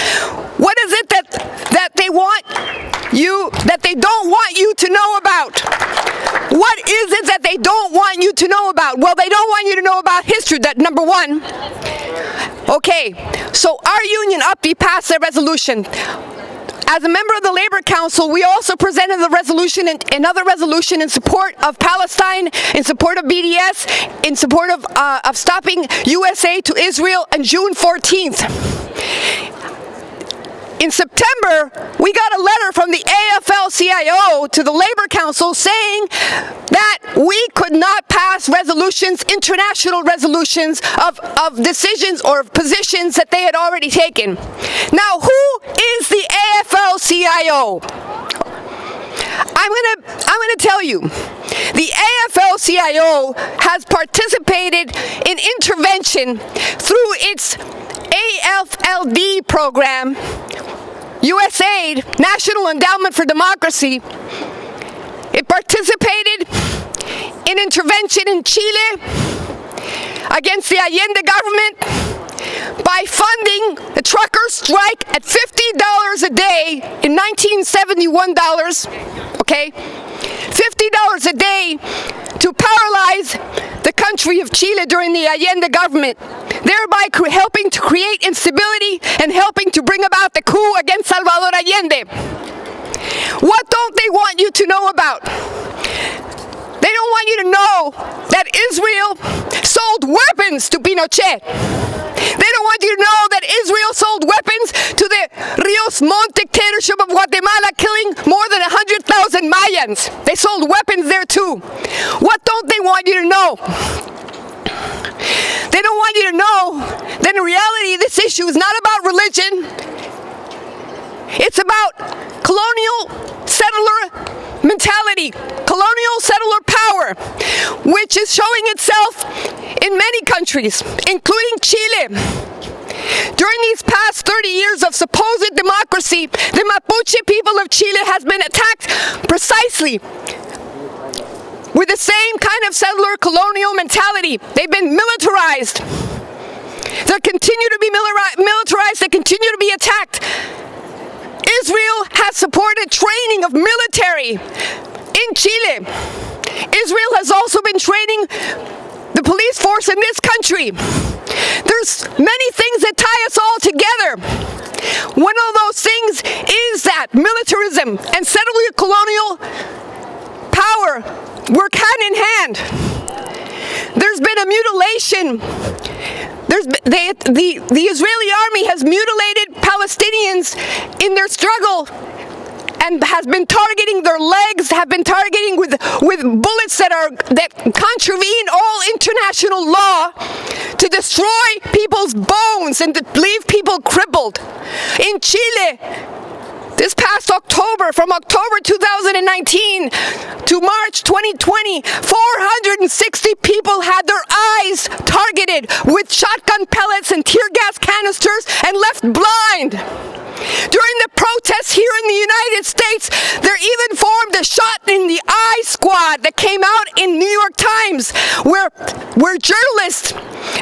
Speaker 9: What is it that they want you, that they don't want you to know about? What is it that they don't want you to know about? Well, they don't want you to know about history, that number one. Okay, so our union, UPI, passed a resolution. As a member of the Labor Council, we also presented the resolution, another resolution in support of Palestine, in support of BDS, in support of stopping US aid to Israel on June 14th. In September, we got a letter from the AFL CIO to the Labor Council saying that we could not pass resolutions, international resolutions of decisions or positions that they had already taken. Now, who is the AFL CIO? I'm gonna tell you, the AFL-CIO has participated in intervention through its AFLD program, USAID, National Endowment for Democracy. It participated in intervention in Chile against the Allende government by funding the truckers' strike at $50 a day in 1971 dollars, okay? $50 a day to paralyze the country of Chile during the Allende government, thereby helping to create instability and helping to bring about the coup against Salvador Allende. What don't they want you to know about? They don't want you to know that Israel sold weapons to Pinochet. They don't want you to know that Israel sold weapons to the Rios Montt dictatorship of Guatemala, killing more than 100,000 Mayans. They sold weapons there too. What don't they want you to know? They don't want you to know that in reality this issue is not about religion. It's about colonial settler mentality, colonial settler power, which is showing itself in many countries, including Chile. During these past 30 years of supposed democracy, the Mapuche people of Chile has been attacked precisely with the same kind of settler colonial mentality. They've been militarized. They continue to be militarized. They continue to be attacked. Israel has supported training of military in Chile. Israel has also been training the police force in this country. There's many things that tie us all together. One of those things is that militarism and settler colonial power work hand in hand. There's been a mutilation. The Israeli army has mutilated Palestinians in their struggle and has been targeting their legs, have been targeting with bullets that contravene all international law to destroy people's bones and to leave people crippled. In Chile, this past October, from October 2019 to March 2020, 460 people had their eyes targeted with shotgun pellets and tear gas canisters and left blind. During the protests here in the United States, there even formed a shot in the eye squad that came out in New York Times, where journalists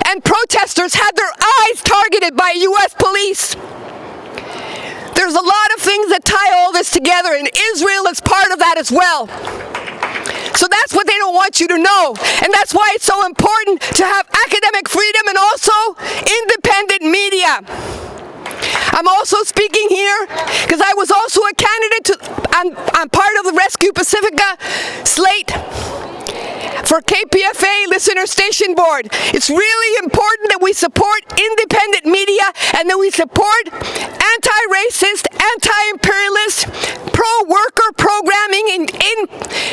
Speaker 9: and protesters had their eyes targeted by U.S. police. There's a lot of things that tie all this together, and Israel is part of that as well. So that's what they don't want you to know. And that's why it's so important to have academic freedom and also independent media. I'm also speaking here because I was also a candidate I'm part of the Rescue Pacifica slate for KPFA Listener Station Board. It's really important that we support independent media and that we support anti-racist, anti-imperialist, pro-worker programming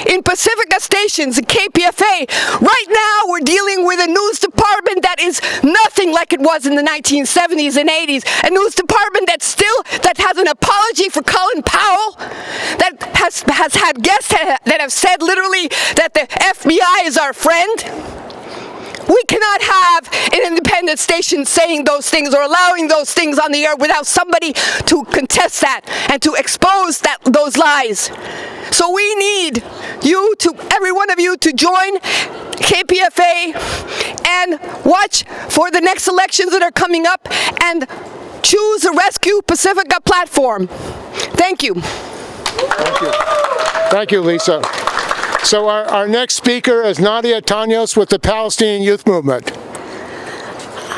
Speaker 9: in Pacifica stations, in KPFA. Right now, we're dealing with a news department that is nothing like it was in the 1970s and 80s. A news department that has an apology for Colin Powell, that has had guests that have said literally that the FBI is our friend. We cannot have an independent station saying those things or allowing those things on the air without somebody to contest that and to expose those lies. So we need you every one of you to join KPFA and watch for the next elections that are coming up and choose a Rescue Pacifica platform. Thank you.
Speaker 1: Thank you. Thank you, Lisa. So our next speaker is Nadia Tanyos with the Palestinian Youth Movement.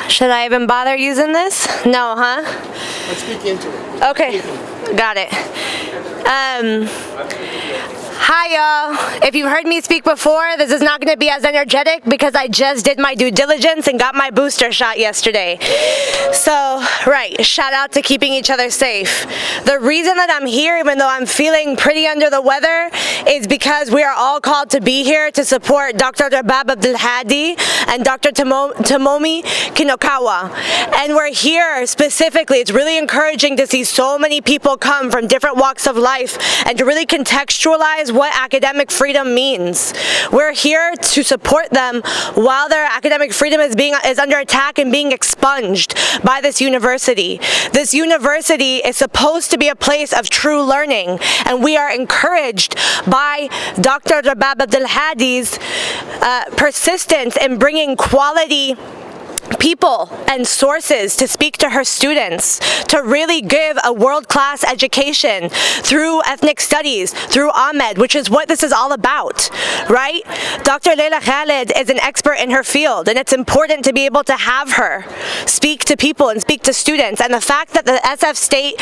Speaker 10: Should I even bother using this? No, huh?
Speaker 1: Let's speak into it.
Speaker 10: Okay, got it. Hi, y'all. If you've heard me speak before, this is not going to be as energetic because I just did my due diligence and got my booster shot yesterday. So, right, shout out to keeping each other safe. The reason that I'm here, even though I'm feeling pretty under the weather, is because we are all called to be here to support Dr. Rabab Abdulhadi and Dr. Tomomi Kinokawa. And we're here specifically, it's really encouraging to see so many people come from different walks of life and to really contextualize what academic freedom means. We're here to support them while their academic freedom is under attack and being expunged by this university. This university is supposed to be a place of true learning, and we are encouraged by Dr. Rabab Abdulhadi's persistence in bringing quality people and sources to speak to her students, to really give a world-class education through ethnic studies, through AMED, which is what this is all about, right? Dr. Leila Khaled is an expert in her field, and it's important to be able to have her speak to people and speak to students. And the fact that the SF state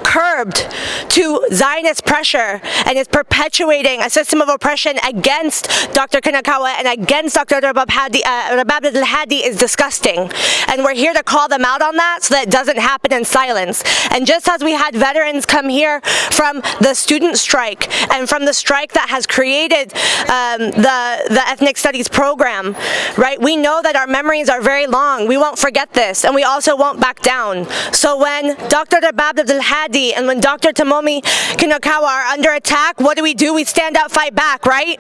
Speaker 10: curbed to Zionist pressure and is perpetuating a system of oppression against Dr. Kinokawa and against Dr. Rabab Abdulhadi is disgusting, and we're here to call them out on that so that it doesn't happen in silence. And just as we had veterans come here from the student strike and from the strike that has created the ethnic studies program, right, we know that our memories are very long. We won't forget this, and we also won't back down. So when Dr. Rabab Abdulhadi and when Dr. Tomomi Kinokawa are under attack, what do? We stand up, fight back, right?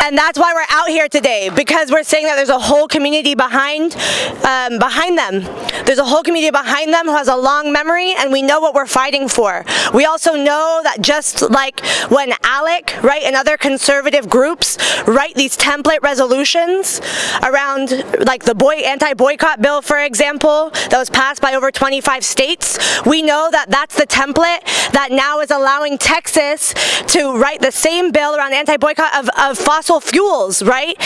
Speaker 10: And that's why we're out here today, because we're saying that there's a whole community behind them. There's a whole community behind them who has a long memory, and we know what we're fighting for. We also know that just like when ALEC, right, and other conservative groups write these template resolutions around, like the anti-boycott bill, for example, that was passed by over 25 states, we know that that's the template that now is allowing Texas to write the same bill around anti-boycott of fossil fuels, right?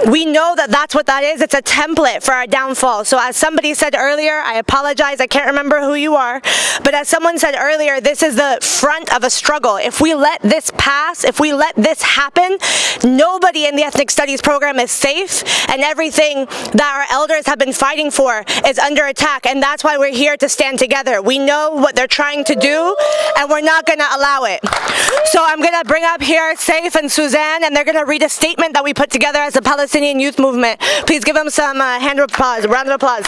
Speaker 10: We know that that's what that is. It's a template for our downfall. So as somebody said earlier, I apologize, I can't remember who you are, but as someone said earlier, this is the front of a struggle. If we let this pass, if we let this happen, nobody in the ethnic studies program is safe, and everything that our elders have been fighting for is under attack, and that's why we're here to stand together. We know what they're trying to do, and we're not going to allow it. So I'm going to bring up here Saif and Suzanne, and they're going to read a statement that we put together as the Palestinian Youth Movement. Please give them some round of applause.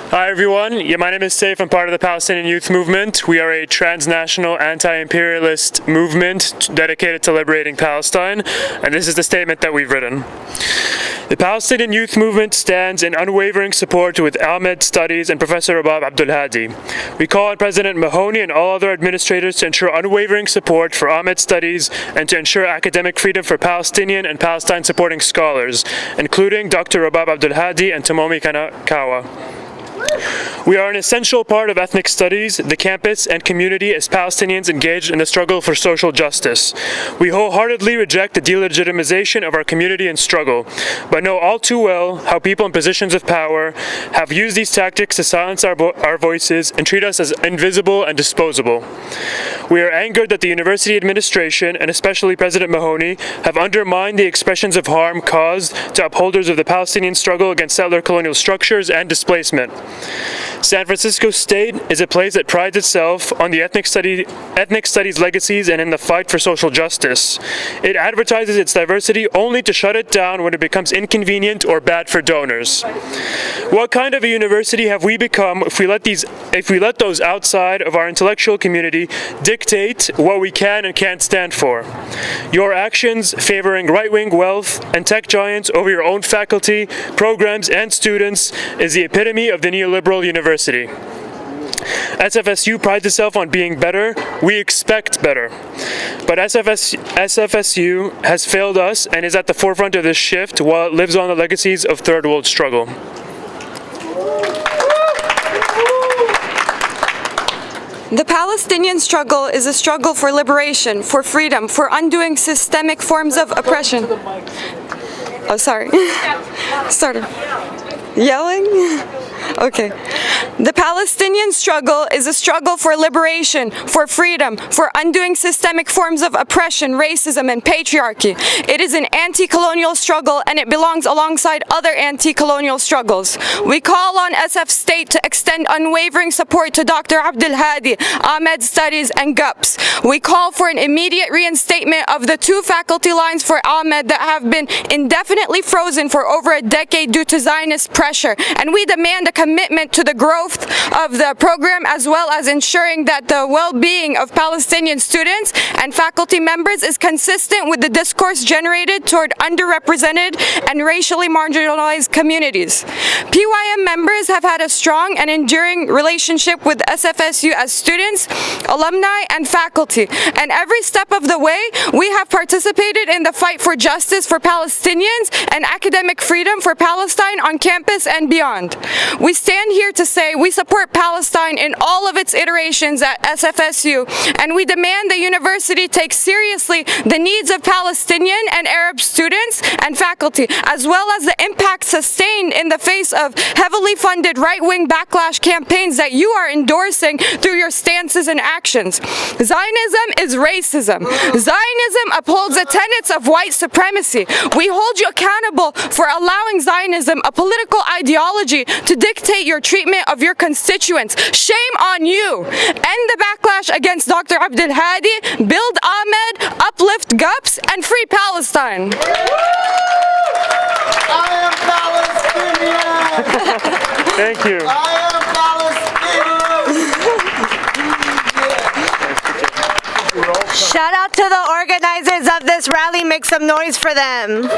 Speaker 11: Hi everyone, my name is Saif. I'm part of the Palestinian Youth Movement. We are a transnational anti-imperialist movement dedicated to liberating Palestine, and this is the statement that we've written. The Palestinian Youth Movement stands in unwavering support with AMED Studies and Professor Rabab Abdulhadi. We call on President Mahoney and all other administrators to ensure unwavering support for AMED Studies and to ensure academic freedom for Palestinian and Palestine-supporting scholars, including Dr. Rabab Abdulhadi and Tomomi Kinokawa. We are an essential part of ethnic studies, the campus, and community as Palestinians engaged in the struggle for social justice. We wholeheartedly reject the delegitimization of our community and struggle, but know all too well how people in positions of power have used these tactics to silence our voices and treat us as invisible and disposable. We are angered that the university administration, and especially President Mahoney, have undermined the expressions of harm caused to upholders of the Palestinian struggle against settler colonial structures and displacement. San Francisco State is a place that prides itself on the ethnic studies legacies and in the fight for social justice. It advertises its diversity only to shut it down when it becomes inconvenient or bad for donors. What kind of a university have we become if we let those outside of our intellectual community dictate what we can and can't stand for? Your actions favoring right-wing wealth and tech giants over your own faculty, programs, and students is the epitome of the neoliberal university. SFSU prides itself on being better. We expect better. But SFSU has failed us and is at the forefront of this shift while it lives on the legacies of third world struggle.
Speaker 4: The Palestinian struggle is a struggle for liberation, for freedom, for undoing systemic forms of oppression. Oh, sorry. Started yelling? Okay. The Palestinian struggle is a struggle for liberation, for freedom, for undoing systemic forms of oppression, racism, and patriarchy. It is an anti-colonial struggle, and it belongs alongside other anti-colonial struggles. We call on SF State to extend unwavering support to Dr. Abdulhadi, AMED Studies, and GUPS. We call for an immediate reinstatement of the 2 faculty lines for Ahmed that have been indefinitely frozen for over a decade due to Zionist pressure, and we demand a commitment to the growth of the program as well as ensuring that the well-being of Palestinian students and faculty members is consistent with the discourse generated toward underrepresented and racially marginalized communities. PYM members have had a strong and enduring relationship with SFSU as students, alumni, and faculty, and every step of the way we have participated in the fight for justice for Palestinians and academic freedom for Palestine on campus and beyond. We stand here to say we support Palestine in all of its iterations at SFSU, and we demand the university take seriously the needs of Palestinian and Arab students and faculty, as well as the impact sustained in the face of heavily funded right-wing backlash campaigns that you are endorsing through your stances and actions. Zionism is racism. Zionism upholds the tenets of white supremacy. We hold you accountable for allowing Zionism, a political ideology, to dictate your treatment of your constituents. Shame on you. End the backlash against Dr. Abdulhadi, build Ahmed, uplift GUPS, and free Palestine.
Speaker 1: I am Palestinian!
Speaker 11: Thank you.
Speaker 1: I am Palestinian!
Speaker 10: Shout out to the organizers of this rally. Make some noise for them.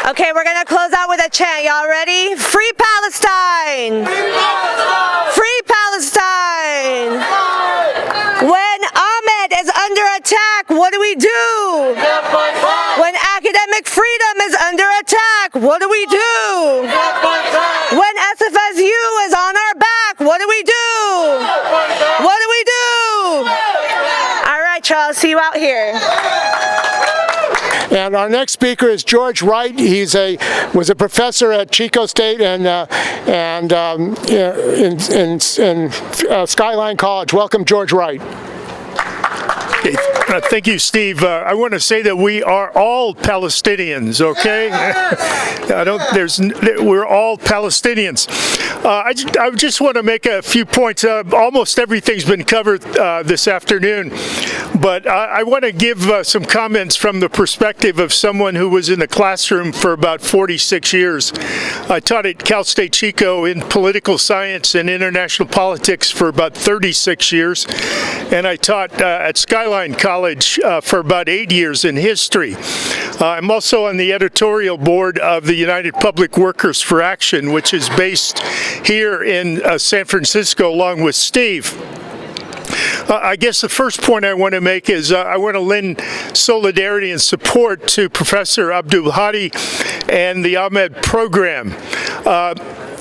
Speaker 10: Okay, we're gonna close out with a chant. Y'all ready? Free Palestine! Free Palestine! Free Palestine! When Ahmed is under attack, what do we do? When academic freedom is under attack, what do we do? When SFSU is on our back, what do we do? What do we do? All right, Charles, see you out here.
Speaker 1: And our next speaker is George Wright. He's was a professor at Chico State and in Skyline College. Welcome, George Wright.
Speaker 12: Thank you, Steve. I want to say that we are all Palestinians, okay? We're all Palestinians. I just want to make a few points. Almost everything's been covered this afternoon, but I want to give some comments from the perspective of someone who was in the classroom for about 46 years. I taught at Cal State Chico in political science and international politics for about 36 years, and I taught at Skyline College for about 8 years in history. I'm also on the editorial board of the United Public Workers for Action, which is based here in San Francisco along with Steve. I guess the first point I want to make is I want to lend solidarity and support to Professor Abdulhadi and the Ahmed program.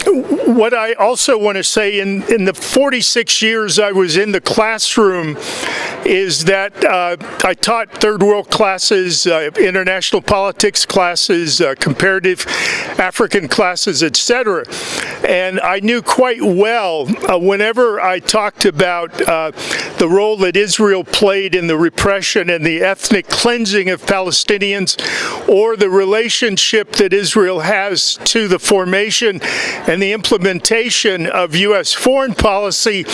Speaker 12: what I also want to say, in the 46 years I was in the classroom, is that I taught third world classes, international politics classes, comparative African classes, etc. And I knew quite well whenever I talked about the role that Israel played in the repression and the ethnic cleansing of Palestinians, or the relationship that Israel has to the formation and the implementation of U.S. foreign policy,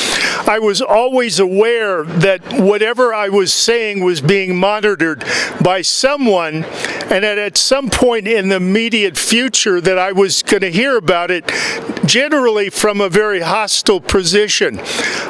Speaker 12: I was always aware that whatever I was saying was being monitored by someone, and that at some point in the immediate future that I was going to hear about it, generally from a very hostile position.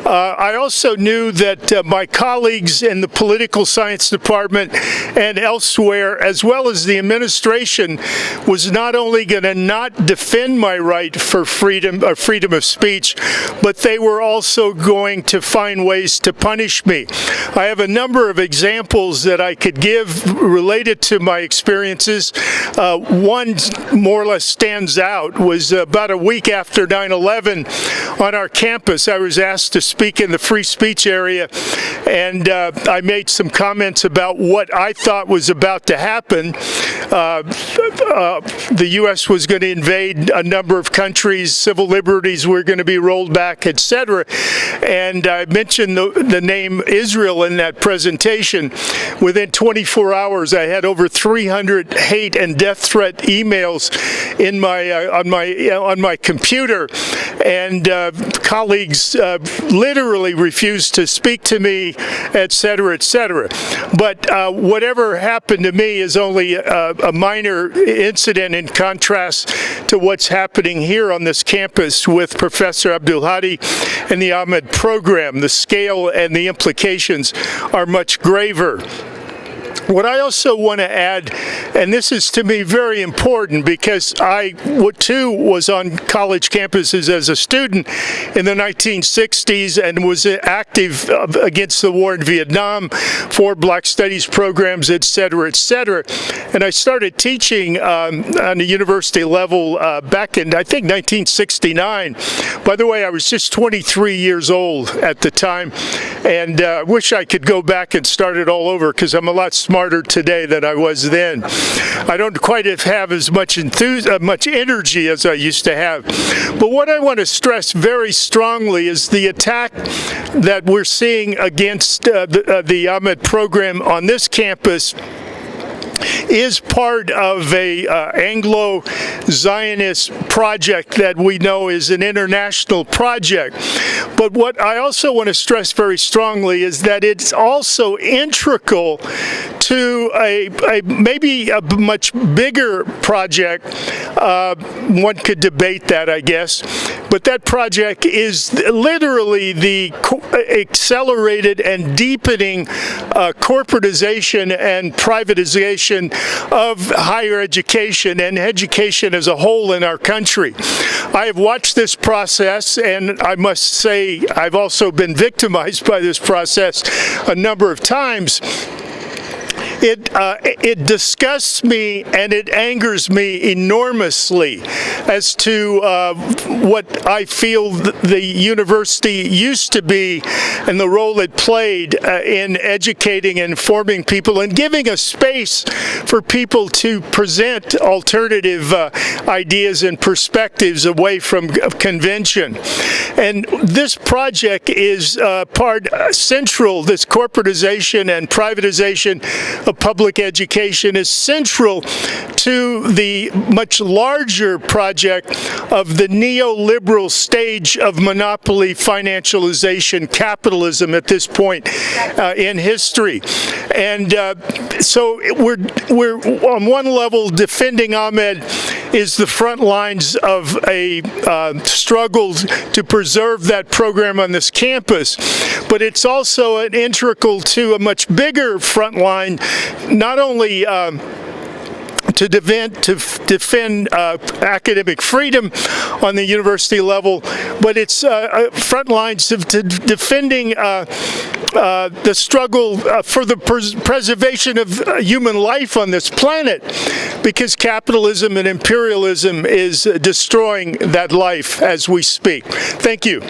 Speaker 12: I also knew that my colleagues in the political science department and elsewhere, as well as the administration, was not only going to not defend my right for freedom of speech, but they were also going to find ways to punish me. I have a number of examples that I could give related to my experiences. One more or less stands out. Was about a week after 9/11 on our campus. I was asked to speak in the free speech area, and I made some comments about what I thought was about to happen. The U.S. was going to invade a number of countries, civil liberties were going to be rolled back, etc. And I mentioned the name Israel in that presentation. Within 24 hours, I had over 300 hate and death threat emails in on my computer, and colleagues literally refused to speak to me, etc., etc. But whatever happened to me is only a minor incident in contrast to what's happening here on this campus with Professor Abdulhadi and the AMED program. The scale and the implications are much graver. What I also want to add, and this is to me very important because I too was on college campuses as a student in the 1960s and was active against the war in Vietnam for Black Studies programs, etc., etc. And I started teaching on the university level back in, I think, 1969. By the way, I was just 23 years old at the time, and I wish I could go back and start it all over because I'm a lot smarter today than I was then. I don't quite have as much much energy as I used to have. But what I want to stress very strongly is the attack that we're seeing against the AMED program on this campus is part of a Anglo-Zionist project that we know is an international project. But what I also want to stress very strongly is that it's also integral to maybe a much bigger project. One could debate that, I guess. But that project is literally the accelerated and deepening corporatization and privatization of higher education and education as a whole in our country. I have watched this process, and I must say I've also been victimized by this process a number of times. It disgusts me and it angers me enormously as to what I feel the university used to be and the role it played in educating and informing people and giving a space for people to present alternative ideas and perspectives away from convention. And this project is central, this corporatization and privatization of public education is central to the much larger project of the neoliberal stage of monopoly financialization capitalism at this point in history. And so we're on one level defending Ahmed is the front lines of a struggle to preserve that program on this campus, but it's also an integral to a much bigger front line, not only to defend academic freedom on the university level, but it's front lines of defending the struggle for the preservation of human life on this planet. because capitalism and imperialism is destroying that life as we speak. Thank you.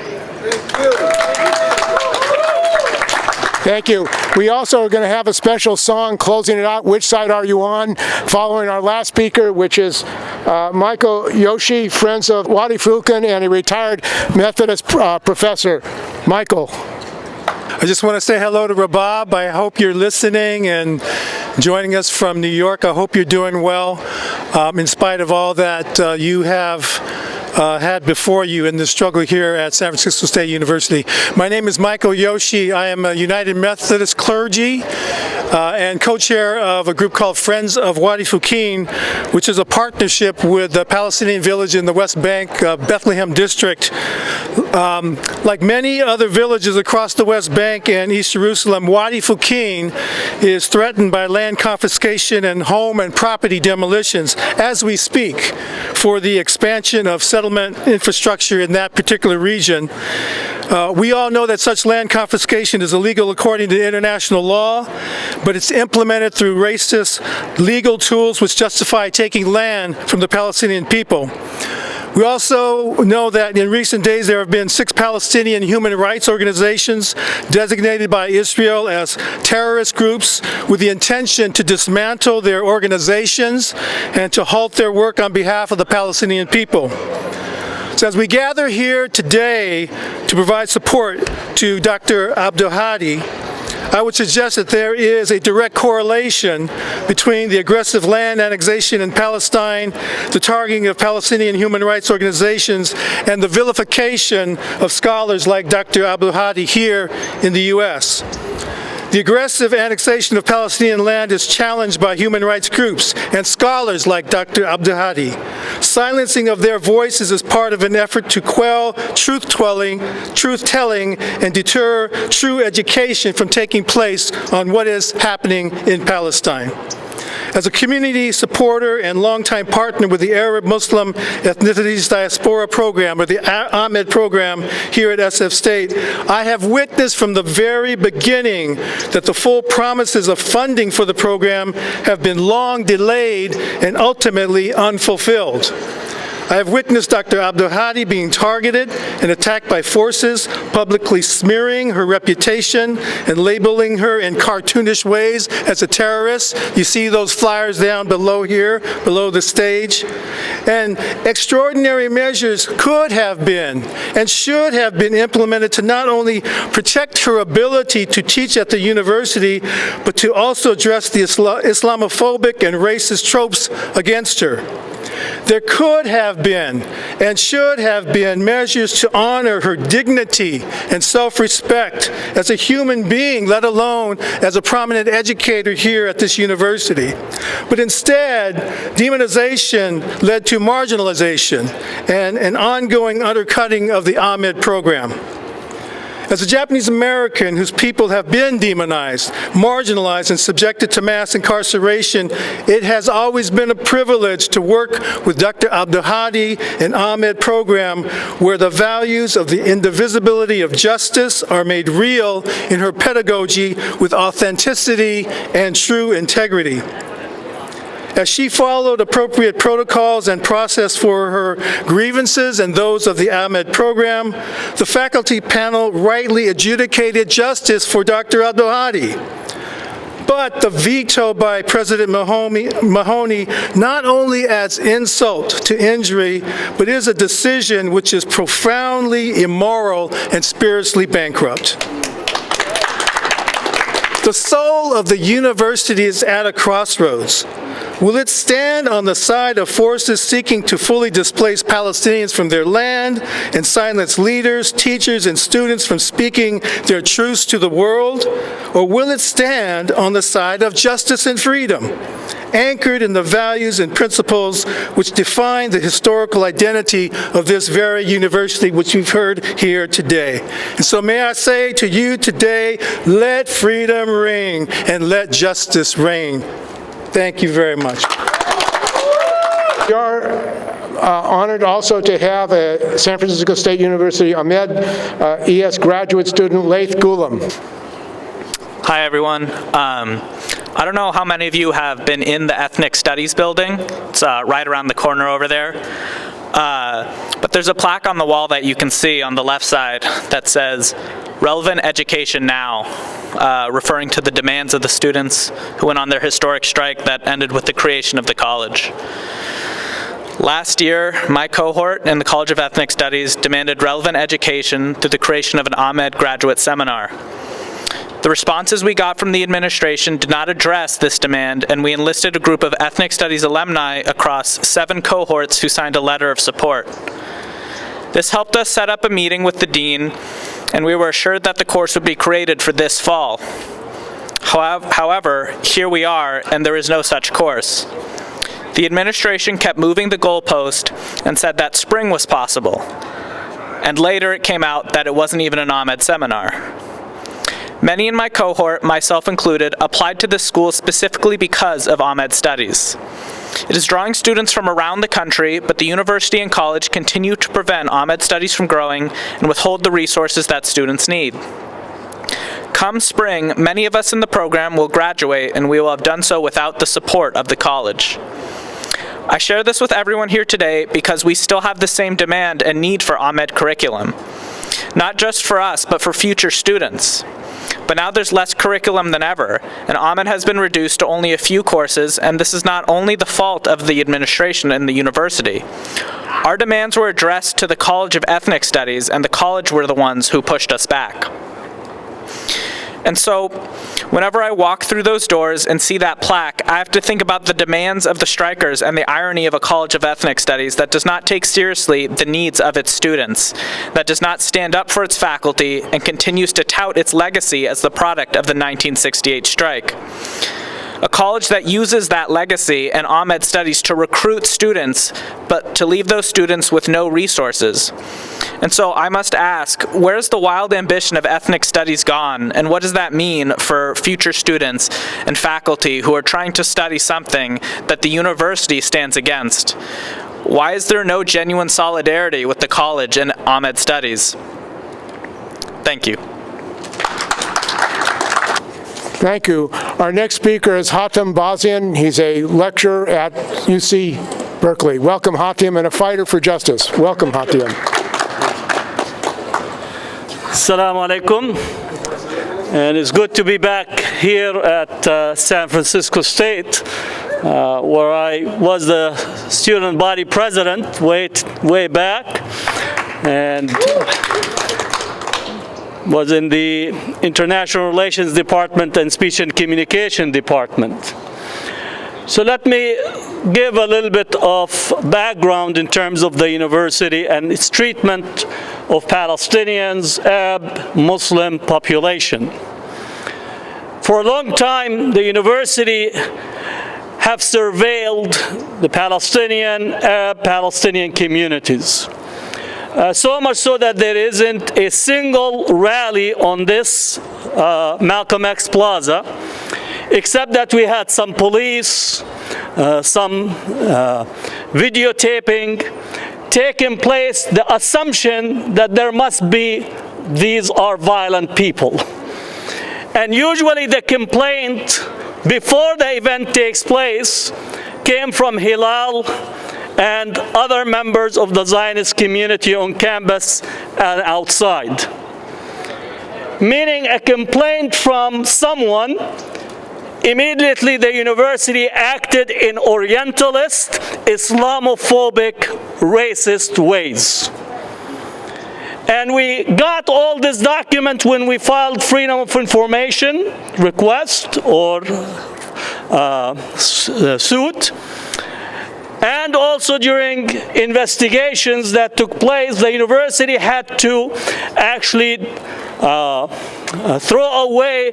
Speaker 1: Thank you. We also are going to have a special song closing it out, Which Side Are You On?, following our last speaker, which is Michael Yoshi, Friends of Wadi Fulkan, and a retired Methodist professor. Michael.
Speaker 13: I just want to say hello to Rabab. I hope you're listening and joining us from New York. I hope you're doing well in spite of all that you have had before you in the struggle here at San Francisco State University. My name is Michael Yoshi. I am a United Methodist clergy and co-chair of a group called Friends of Wadi Fulkan, which is a partnership with the Palestinian village in the West Bank, Bethlehem district. Like many other villages across the West Bank and East Jerusalem, Wadi Fulkan is threatened by land confiscation and home and property demolitions as we speak for the expansion of settlement infrastructure in that particular region. We all know that such land confiscation is illegal according to international law, but it's implemented through racist legal tools which justify taking land from the Palestinian people. We also know that in recent days there have been 6 Palestinian human rights organizations designated by Israel as terrorist groups with the intention to dismantle their organizations and to halt their work on behalf of the Palestinian people. So as we gather here today to provide support to Dr. Abdulhadi, I would suggest that there is a direct correlation between the aggressive land annexation in Palestine, the targeting of Palestinian human rights organizations, and the vilification of scholars like Dr. Abdulhadi here in the U.S. The aggressive annexation of Palestinian land is challenged by human rights groups and scholars like Dr. Abdulhadi. Silencing of their voices is part of an effort to quell truth-telling, and deter true education from taking place on what is happening in Palestine. As a community supporter and longtime partner with the Arab Muslim Ethnicities Diaspora Program, or the AMED program here at SF State, I have witnessed from the very beginning that the full promises of funding for the program have been long delayed and ultimately unfulfilled. I have witnessed Dr. Abdulhadi being targeted and attacked by forces, publicly smearing her reputation and labeling her in cartoonish ways as a terrorist. You see those flyers down below here, below the stage. And extraordinary measures could have been and should have been implemented to not only protect her ability to teach at the university, but to also address the Islamophobic and racist tropes against her. There could have been and should have been measures to honor her dignity and self-respect as a human being, let alone as a prominent educator here at this university. But instead, demonization led to marginalization and an ongoing undercutting of the AMED program. As a Japanese American whose people have been demonized, marginalized, and subjected to mass incarceration, it has always been a privilege to work with Dr. Abdulhadi and AMED program, where the values of the indivisibility of justice are made real in her pedagogy with authenticity and true integrity. As she followed appropriate protocols and process for her grievances and those of the AMED program, the faculty panel rightly adjudicated justice for Dr. Abdulhadi. But the veto by President Mahoney not only adds insult to injury, but is a decision which is profoundly immoral and spiritually bankrupt. The soul of the university is at a crossroads. Will it stand on the side of forces seeking to fully displace Palestinians from their land and silence leaders, teachers, and students from speaking their truths to the world? Or will it stand on the side of justice and freedom, anchored in the values and principles which define the historical identity of this very university, which we've heard here today? And so may I say to you today, let freedom ring and let justice reign. Thank you very much.
Speaker 1: We are honored also to have a San Francisco State University AMED ES graduate student, Laith Ghulam.
Speaker 14: Hi, everyone. I don't know how many of you have been in the Ethnic Studies building. It's right around the corner over there. But there's a plaque on the wall that you can see on the left side that says, "Relevant Education Now," referring to the demands of the students who went on their historic strike that ended with the creation of the college. Last year, my cohort in the College of Ethnic Studies demanded relevant education through the creation of an AMED graduate seminar. The responses we got from the administration did not address this demand, and we enlisted a group of Ethnic Studies alumni across 7 cohorts who signed a letter of support. This helped us set up a meeting with the dean, and we were assured that the course would be created for this fall. However, here we are, and there is no such course. The administration kept moving the goalpost and said that spring was possible. And later it came out that it wasn't even an AMED seminar. Many in my cohort, myself included, applied to this school specifically because of AMED studies. It is drawing students from around the country, but the university and college continue to prevent AMED studies from growing and withhold the resources that students need. Come spring, many of us in the program will graduate, and we will have done so without the support of the college. I share this with everyone here today because we still have the same demand and need for AMED curriculum. Not just for us, but for future students. But now there's less curriculum than ever, and AMED has been reduced to only a few courses, and this is not only the fault of the administration and the university. Our demands were addressed to the College of Ethnic Studies, and the college were the ones who pushed us back. And so, whenever I walk through those doors and see that plaque, I have to think about the demands of the strikers and the irony of a College of Ethnic Studies that does not take seriously the needs of its students, that does not stand up for its faculty, and continues to tout its legacy as the product of the 1968 strike. A college that uses that legacy and AMED studies to recruit students, but to leave those students with no resources. And so I must ask, where's the wild ambition of ethnic studies gone, and what does that mean for future students and faculty who are trying to study something that the university stands against? Why is there no genuine solidarity with the college and AMED studies? Thank you.
Speaker 1: Thank you. Our next speaker is Hatem Bazian. He's a lecturer at UC Berkeley. Welcome, Hatem, and a fighter for justice. Welcome, Hatem.
Speaker 15: Assalamu alaikum. And it's good to be back here at San Francisco State, where I was the student body president way back, and was in the International Relations Department and Speech and Communication Department. So let me give a little bit of background in terms of the university and its treatment of Palestinians, Arab, Muslim population. For a long time, the university have surveilled the Palestinian, Arab, Palestinian communities. So much so that there isn't a single rally on this Malcolm X Plaza, except that we had some police, some videotaping taking place, the assumption that there must be, these are violent people. And usually the complaint before the event takes place came from Hilal and other members of the Zionist community on campus and outside. Meaning a complaint from someone, immediately the university acted in Orientalist, Islamophobic, racist ways. And we got all this document when we filed Freedom of Information request or suit. And also during investigations that took place, the university had to actually throw away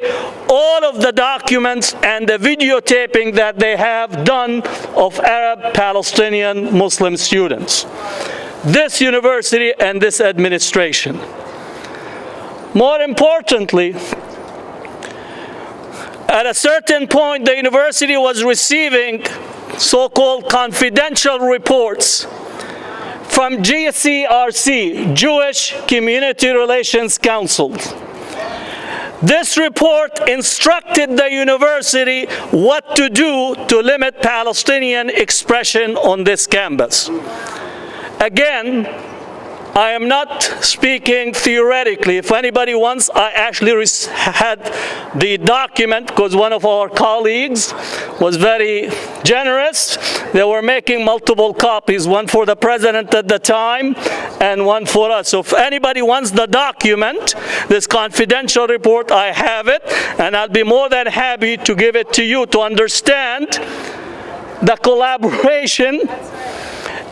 Speaker 15: all of the documents and the videotaping that they have done of Arab, Palestinian, Muslim students. This university and this administration. More importantly, at a certain point, the university was receiving so-called confidential reports from GCRC, Jewish Community Relations Council. This report instructed the university what to do to limit Palestinian expression on this campus. Again, I am not speaking theoretically. If anybody wants, I actually had the document because one of our colleagues was very generous. They were making multiple copies, one for the president at the time and one for us. So if anybody wants the document, this confidential report, I have it, and I'll be more than happy to give it to you to understand the collaboration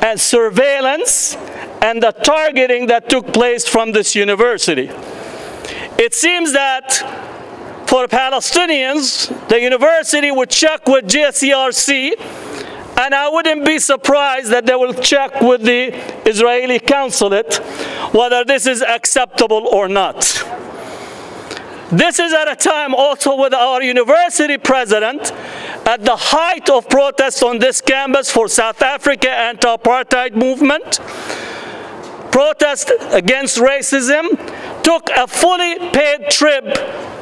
Speaker 15: and surveillance and the targeting that took place from this university. It seems that for Palestinians, the university would check with JCRC, and I wouldn't be surprised that they will check with the Israeli consulate whether this is acceptable or not. This is at a time also with our university president at the height of protests on this campus for South Africa anti-apartheid movement, protest against racism, took a fully paid trip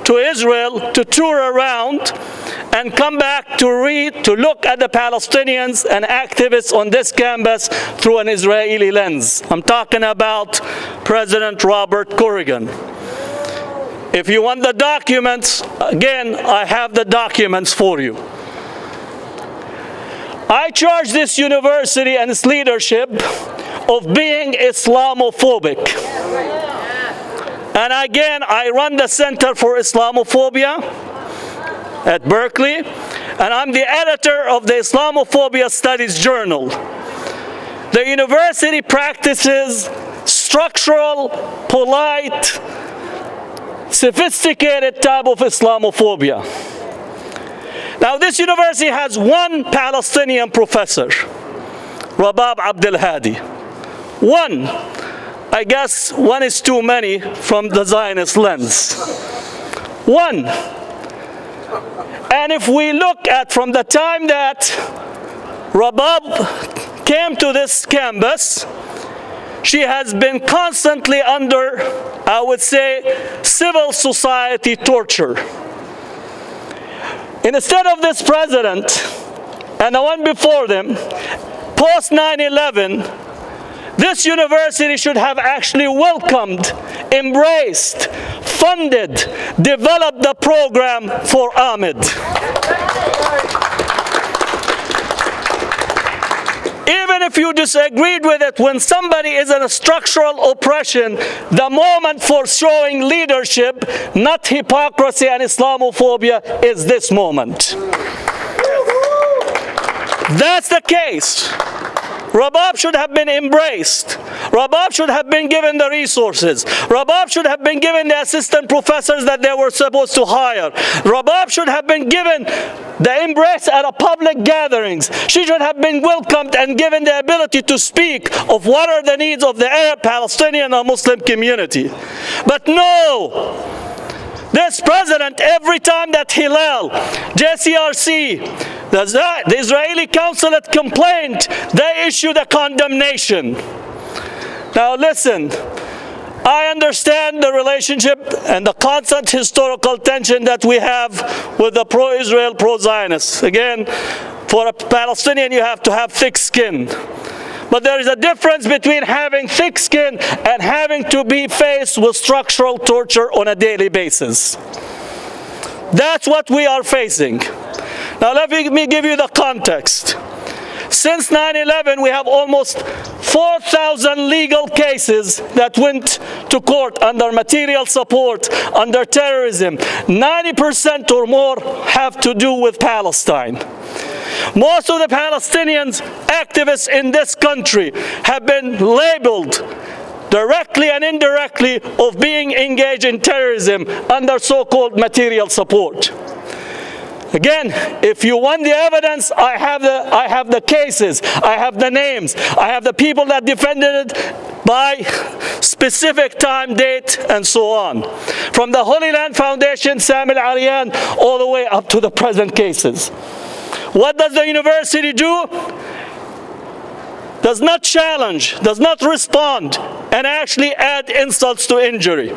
Speaker 15: to Israel to tour around and come back to look at the Palestinians and activists on this campus through an Israeli lens. I'm talking about President Robert Corrigan. If you want the documents, again, I have the documents for you. I charge this university and its leadership of being Islamophobic. And again, I run the Center for Islamophobia at Berkeley, and I'm the editor of the Islamophobia Studies Journal. The university practices structural, polite, sophisticated type of Islamophobia. Now, this university has one Palestinian professor, Rabab Abdulhadi. One. I guess one is too many from the Zionist lens. One. And if we look at from the time that Rabab came to this campus, she has been constantly under, I would say, civil society torture. Instead of this president and the one before them, post 9/11, this university should have actually welcomed, embraced, funded, developed the program for Ahmed. Even if you disagreed with it, when somebody is in a structural oppression, the moment for showing leadership, not hypocrisy and Islamophobia, is this moment. That's the case. Rabab should have been embraced. Rabab should have been given the resources. Rabab should have been given the assistant professors that they were supposed to hire. Rabab should have been given the embrace at a public gatherings. She should have been welcomed and given the ability to speak of what are the needs of the Arab, Palestinian, or Muslim community. But no! This president, every time that Hillel, JCRC, the Israeli consulate complained, they issued a condemnation. Now listen, I understand the relationship and the constant historical tension that we have with the pro-Israel, pro-Zionists. Again, for a Palestinian, you have to have thick skin. But there is a difference between having thick skin and having to be faced with structural torture on a daily basis. That's what we are facing. Now let me give you the context. Since 9/11, we have almost 4,000 legal cases that went to court under material support, under terrorism. 90% or more have to do with Palestine. Most of the Palestinians activists in this country have been labeled directly and indirectly of being engaged in terrorism under so-called material support. Again, if you want the evidence, I have the cases, I have the names, I have the people that defended it by specific time, date, and so on. From the Holy Land Foundation, Sami al-Aryan, all the way up to the present cases. What does the university do? Does not challenge, does not respond, and actually add insults to injury.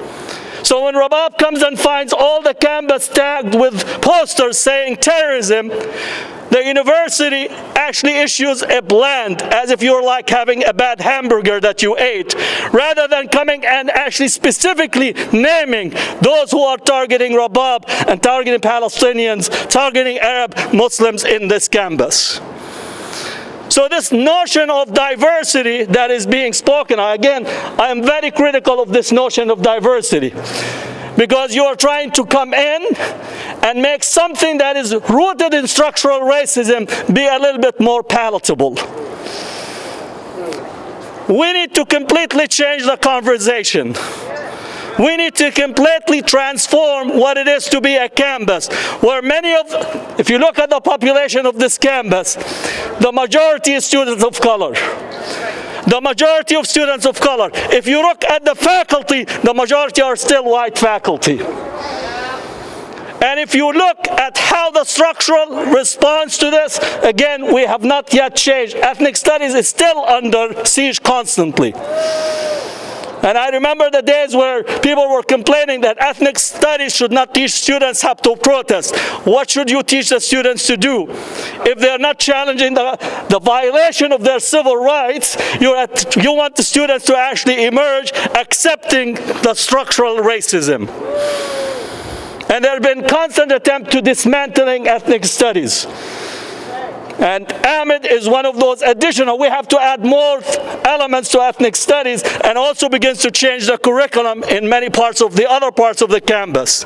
Speaker 15: So when Rabab comes and finds all the campus tagged with posters saying terrorism, the university actually issues a bland, as if you're like having a bad hamburger that you ate, rather than coming and actually specifically naming those who are targeting Rabab and targeting Palestinians, targeting Arab Muslims in this campus. So this notion of diversity that is being spoken, again, I am very critical of this notion of diversity, because you are trying to come in and make something that is rooted in structural racism be a little bit more palatable. We need to completely change the conversation. We need to completely transform what it is to be a campus, where if you look at the population of this campus, the majority is students of color. The majority of students of color. If you look at the faculty, the majority are still white faculty. And if you look at how the structural response to this, again, we have not yet changed. Ethnic studies is still under siege constantly. And I remember the days where people were complaining that ethnic studies should not teach students how to protest. What should you teach the students to do? If they're not challenging the violation of their civil rights, you want the students to actually emerge accepting the structural racism. And there have been constant attempts to dismantling ethnic studies. And Ahmed is one of those additional. We have to add more elements to ethnic studies, and also begins to change the curriculum in many parts of the other parts of the campus.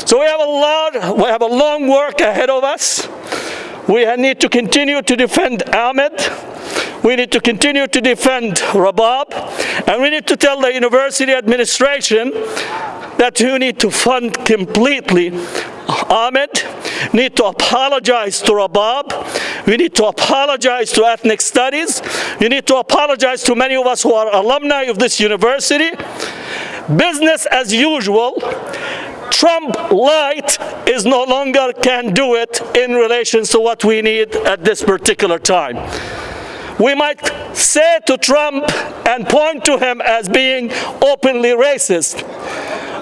Speaker 15: So we have a long work ahead of us. We need to continue to defend Ahmed. We need to continue to defend Rabab. And we need to tell the university administration that you need to fund completely Ahmed, need to apologize to Rabab, we need to apologize to ethnic studies, you need to apologize to many of us who are alumni of this university. Business as usual. Trump light is no longer can do it in relation to what we need at this particular time. We might say to Trump and point to him as being openly racist,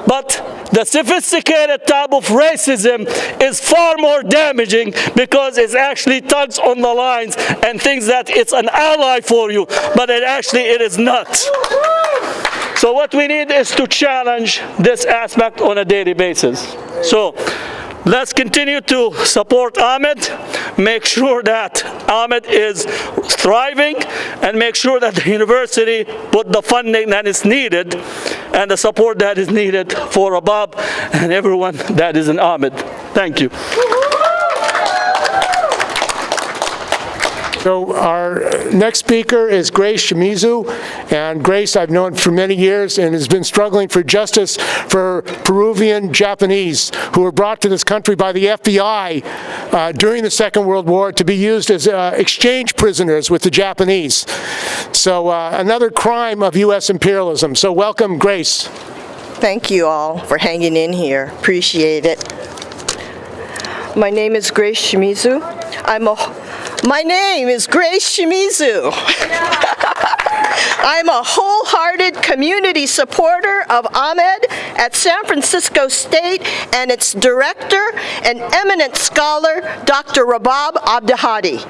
Speaker 15: but the sophisticated type of racism is far more damaging, because it actually tugs on the lines and thinks that it's an ally for you, but it is not. So what we need is to challenge this aspect on a daily basis. So let's continue to support Ahmed, make sure that Ahmed is thriving, and make sure that the university put the funding that is needed and the support that is needed for Rabab and everyone that is in Ahmed. Thank you.
Speaker 1: So our next speaker is Grace Shimizu, and Grace I've known for many years and has been struggling for justice for Peruvian Japanese who were brought to this country by the FBI during the Second World War to be used as exchange prisoners with the Japanese. So another crime of U.S. imperialism. So welcome, Grace.
Speaker 16: Thank you all for hanging in here. Appreciate it. My name is Grace Shimizu. My name is Grace Shimizu. I'm a wholehearted community supporter of Ahmed at San Francisco State and its director and eminent scholar, Dr. Rabab Abdulhadi.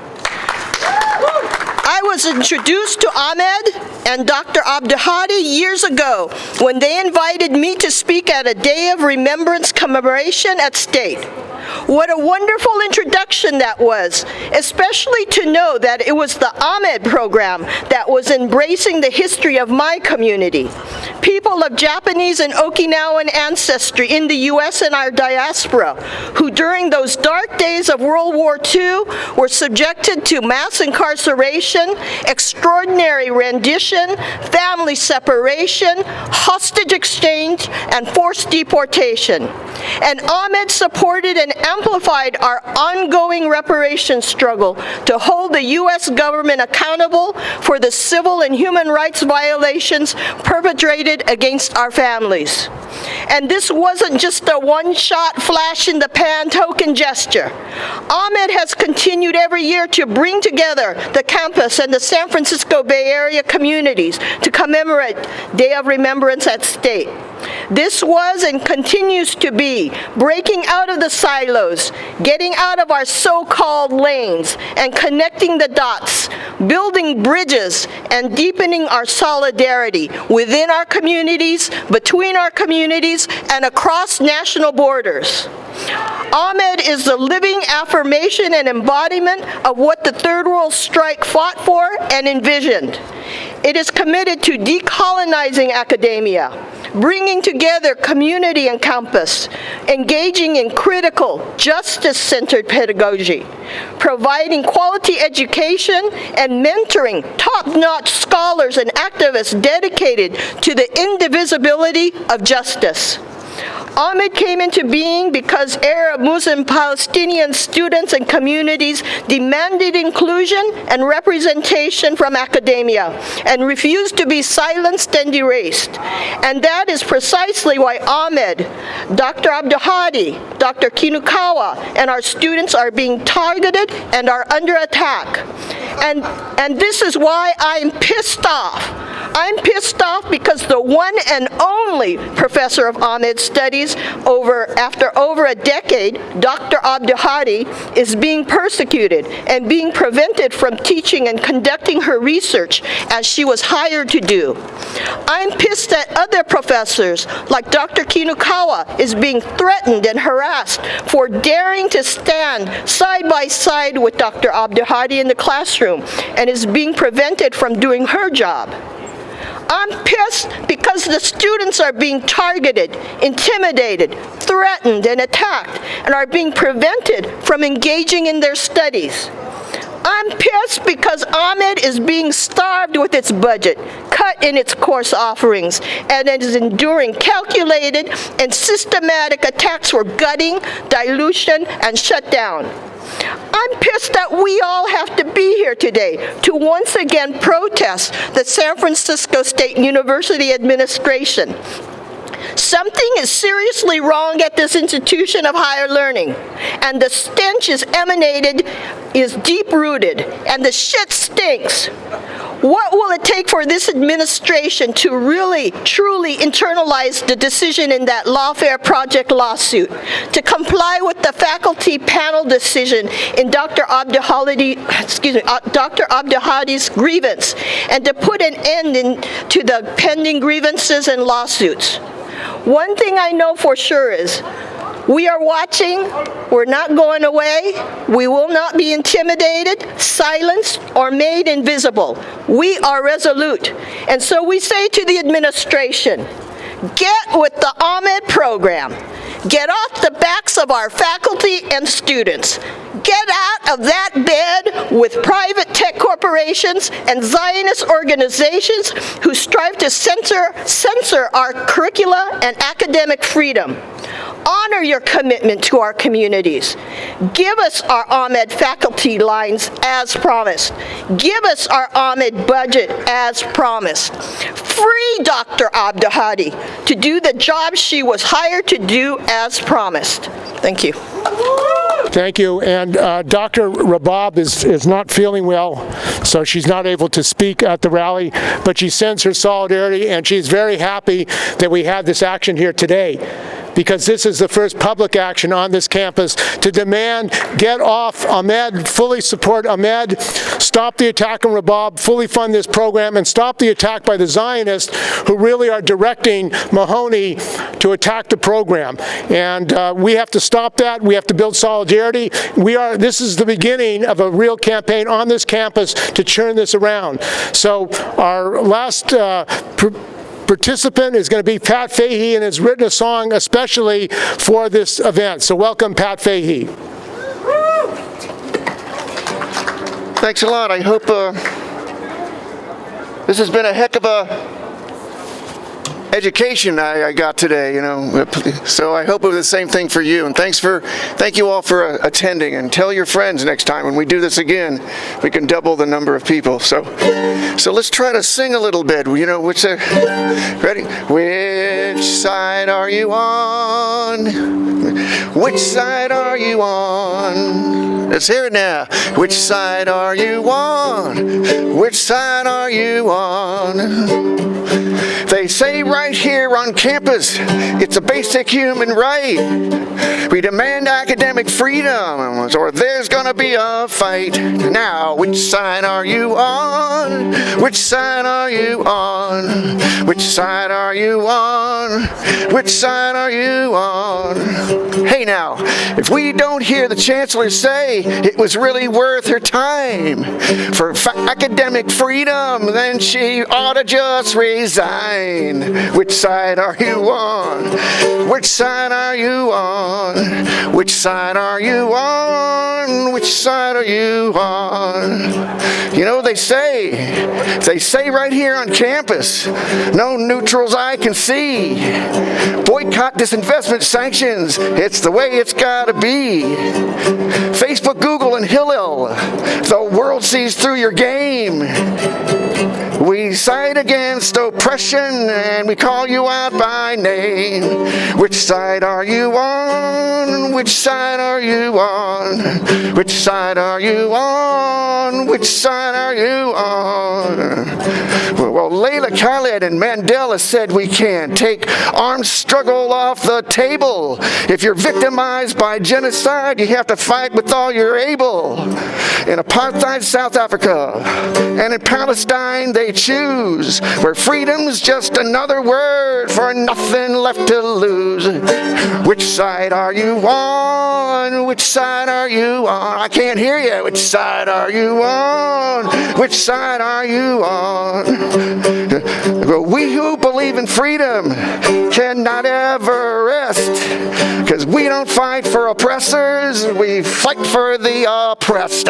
Speaker 16: I was introduced to Ahmed and Dr. Abdulhadi years ago when they invited me to speak at a Day of Remembrance commemoration at State. What a wonderful introduction that was, especially to know that it was the Ahmed program that was embracing the history of my community. People of Japanese and Okinawan ancestry in the U.S. and our diaspora, who during those dark days of World War II were subjected to mass incarceration, extraordinary rendition, family separation, hostage exchange, and forced deportation. And Ahmed supported and amplified our ongoing reparations struggle to hold the U.S. government accountable for the civil and human rights violations perpetrated against our families. And this wasn't just a one-shot flash-in-the-pan token gesture. Ahmed has continued every year to bring together the campus and the San Francisco Bay Area communities to commemorate Day of Remembrance at State. This was and continues to be breaking out of the silos, getting out of our so-called lanes, and connecting the dots, building bridges, and deepening our solidarity within our communities, between our communities, and across national borders. AMED is the living affirmation and embodiment of what the Third World Strike fought for and envisioned. It is committed to decolonizing academia, bringing together community and campus, engaging in critical, justice-centered pedagogy, providing quality education, and mentoring top-notch scholars and activists dedicated to the indivisibility of justice. AMED came into being because Arab, Muslim, Palestinian students and communities demanded inclusion and representation from academia and refused to be silenced and erased. And that is precisely why AMED, Dr. Abdulhadi, Dr. Kinukawa, and our students are being targeted and are under attack. And this is why I'm pissed off. I'm pissed off because the one and only professor of AMED studies after over a decade, Dr. Abdulhadi, is being persecuted and being prevented from teaching and conducting her research as she was hired to do. I'm pissed that other professors, like Dr. Kinukawa, is being threatened and harassed for daring to stand side by side with Dr. Abdulhadi in the classroom and is being prevented from doing her job. I'm pissed because the students are being targeted, intimidated, threatened, and attacked, and are being prevented from engaging in their studies. I'm pissed because AMED is being starved with its budget, cut in its course offerings, and it is enduring calculated and systematic attacks for gutting, dilution, and shutdown. I'm pissed that we all have to be here today to once again protest the San Francisco State University administration. Something is seriously wrong at this institution of higher learning, and the stench is deep-rooted, and the shit stinks. What will it take for this administration to really, truly internalize the decision in that Lawfare Project lawsuit, to comply with the faculty panel decision in Dr. Abdulhadi's grievance, and to put an end to the pending grievances and lawsuits? One thing I know for sure is we are watching, we're not going away, we will not be intimidated, silenced, or made invisible. We are resolute. And so we say to the administration, get with the AMED program. Get off the backs of our faculty and students. Get out of that bed with private tech corporations and Zionist organizations who strive to censor our curricula and academic freedom. Honor your commitment to our communities. Give us our AMED faculty lines as promised. Give us our AMED budget as promised. Free Dr. Abdulhadi to do the job she was hired to do as promised. Thank you.
Speaker 1: Thank you. And Dr. Rabab is not feeling well, so she's not able to speak at the rally, but she sends her solidarity, and she's very happy that we have this action here today, because this is the first public action on this campus to demand get off AMED, fully support AMED, stop the attack on Rabab, fully fund this program, and stop the attack by the Zionists who really are directing Mahoney to attack the program. And we have to stop that. We have to build solidarity. This is the beginning of a real campaign on this campus to turn this around. So our last participant is going to be Pat Fahey, and has written a song especially for this event. So welcome, Pat Fahey.
Speaker 17: Thanks a lot. I hope this has been a heck of a education I got today, you know. So I hope it was the same thing for you. And thank you all for attending. And tell your friends next time when we do this again, we can double the number of people. So let's try to sing a little bit. You know, ready? Which side are you on? Which side are you on? Let's hear it now. Which side are you on? Which side are you on? They say right here on campus, it's a basic human right. We demand academic freedom, or there's gonna be a fight. Now, which side are you on? Which side are you on? Which side are you on? Which side are you on? Hey now, if we don't hear the chancellor say it was really worth her time for academic freedom, then she ought to just resign. Which side are you on? Which side are you on? Which side are you on? Which side are you on? You know, they say right here on campus, no neutrals I can see. Boycott, disinvestment, sanctions, it's the way it's gotta be. Facebook, Google, and Hillel, the world sees through your game. We side against oppression and we call you out by name. Which side are you on? Which side are you on? Which side are you on? Which side are you on? Well, Leila Khaled and Mandela said we can't take armed struggle off the table. If you're victimized by genocide, you have to fight with all you're able. In apartheid South Africa and in Palestine, they choose where freedom's just another word for nothing left to lose. Which side are you on? Which side are you on? I can't hear you. Which side are you on? Which side are you on? We who believe in freedom cannot ever rest, because we don't fight for oppressors, we fight for the oppressed.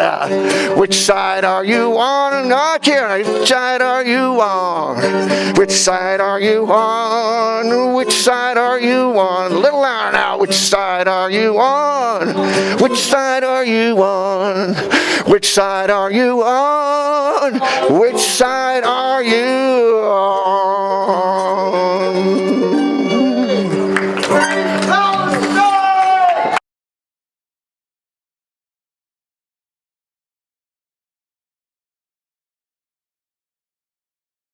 Speaker 17: Which side are you on? I can't. Which side are you on? Which side are you on? Which side are you on? A little louder now. Which side are you on? Which side are you on? Which side are you on? Which side are you on?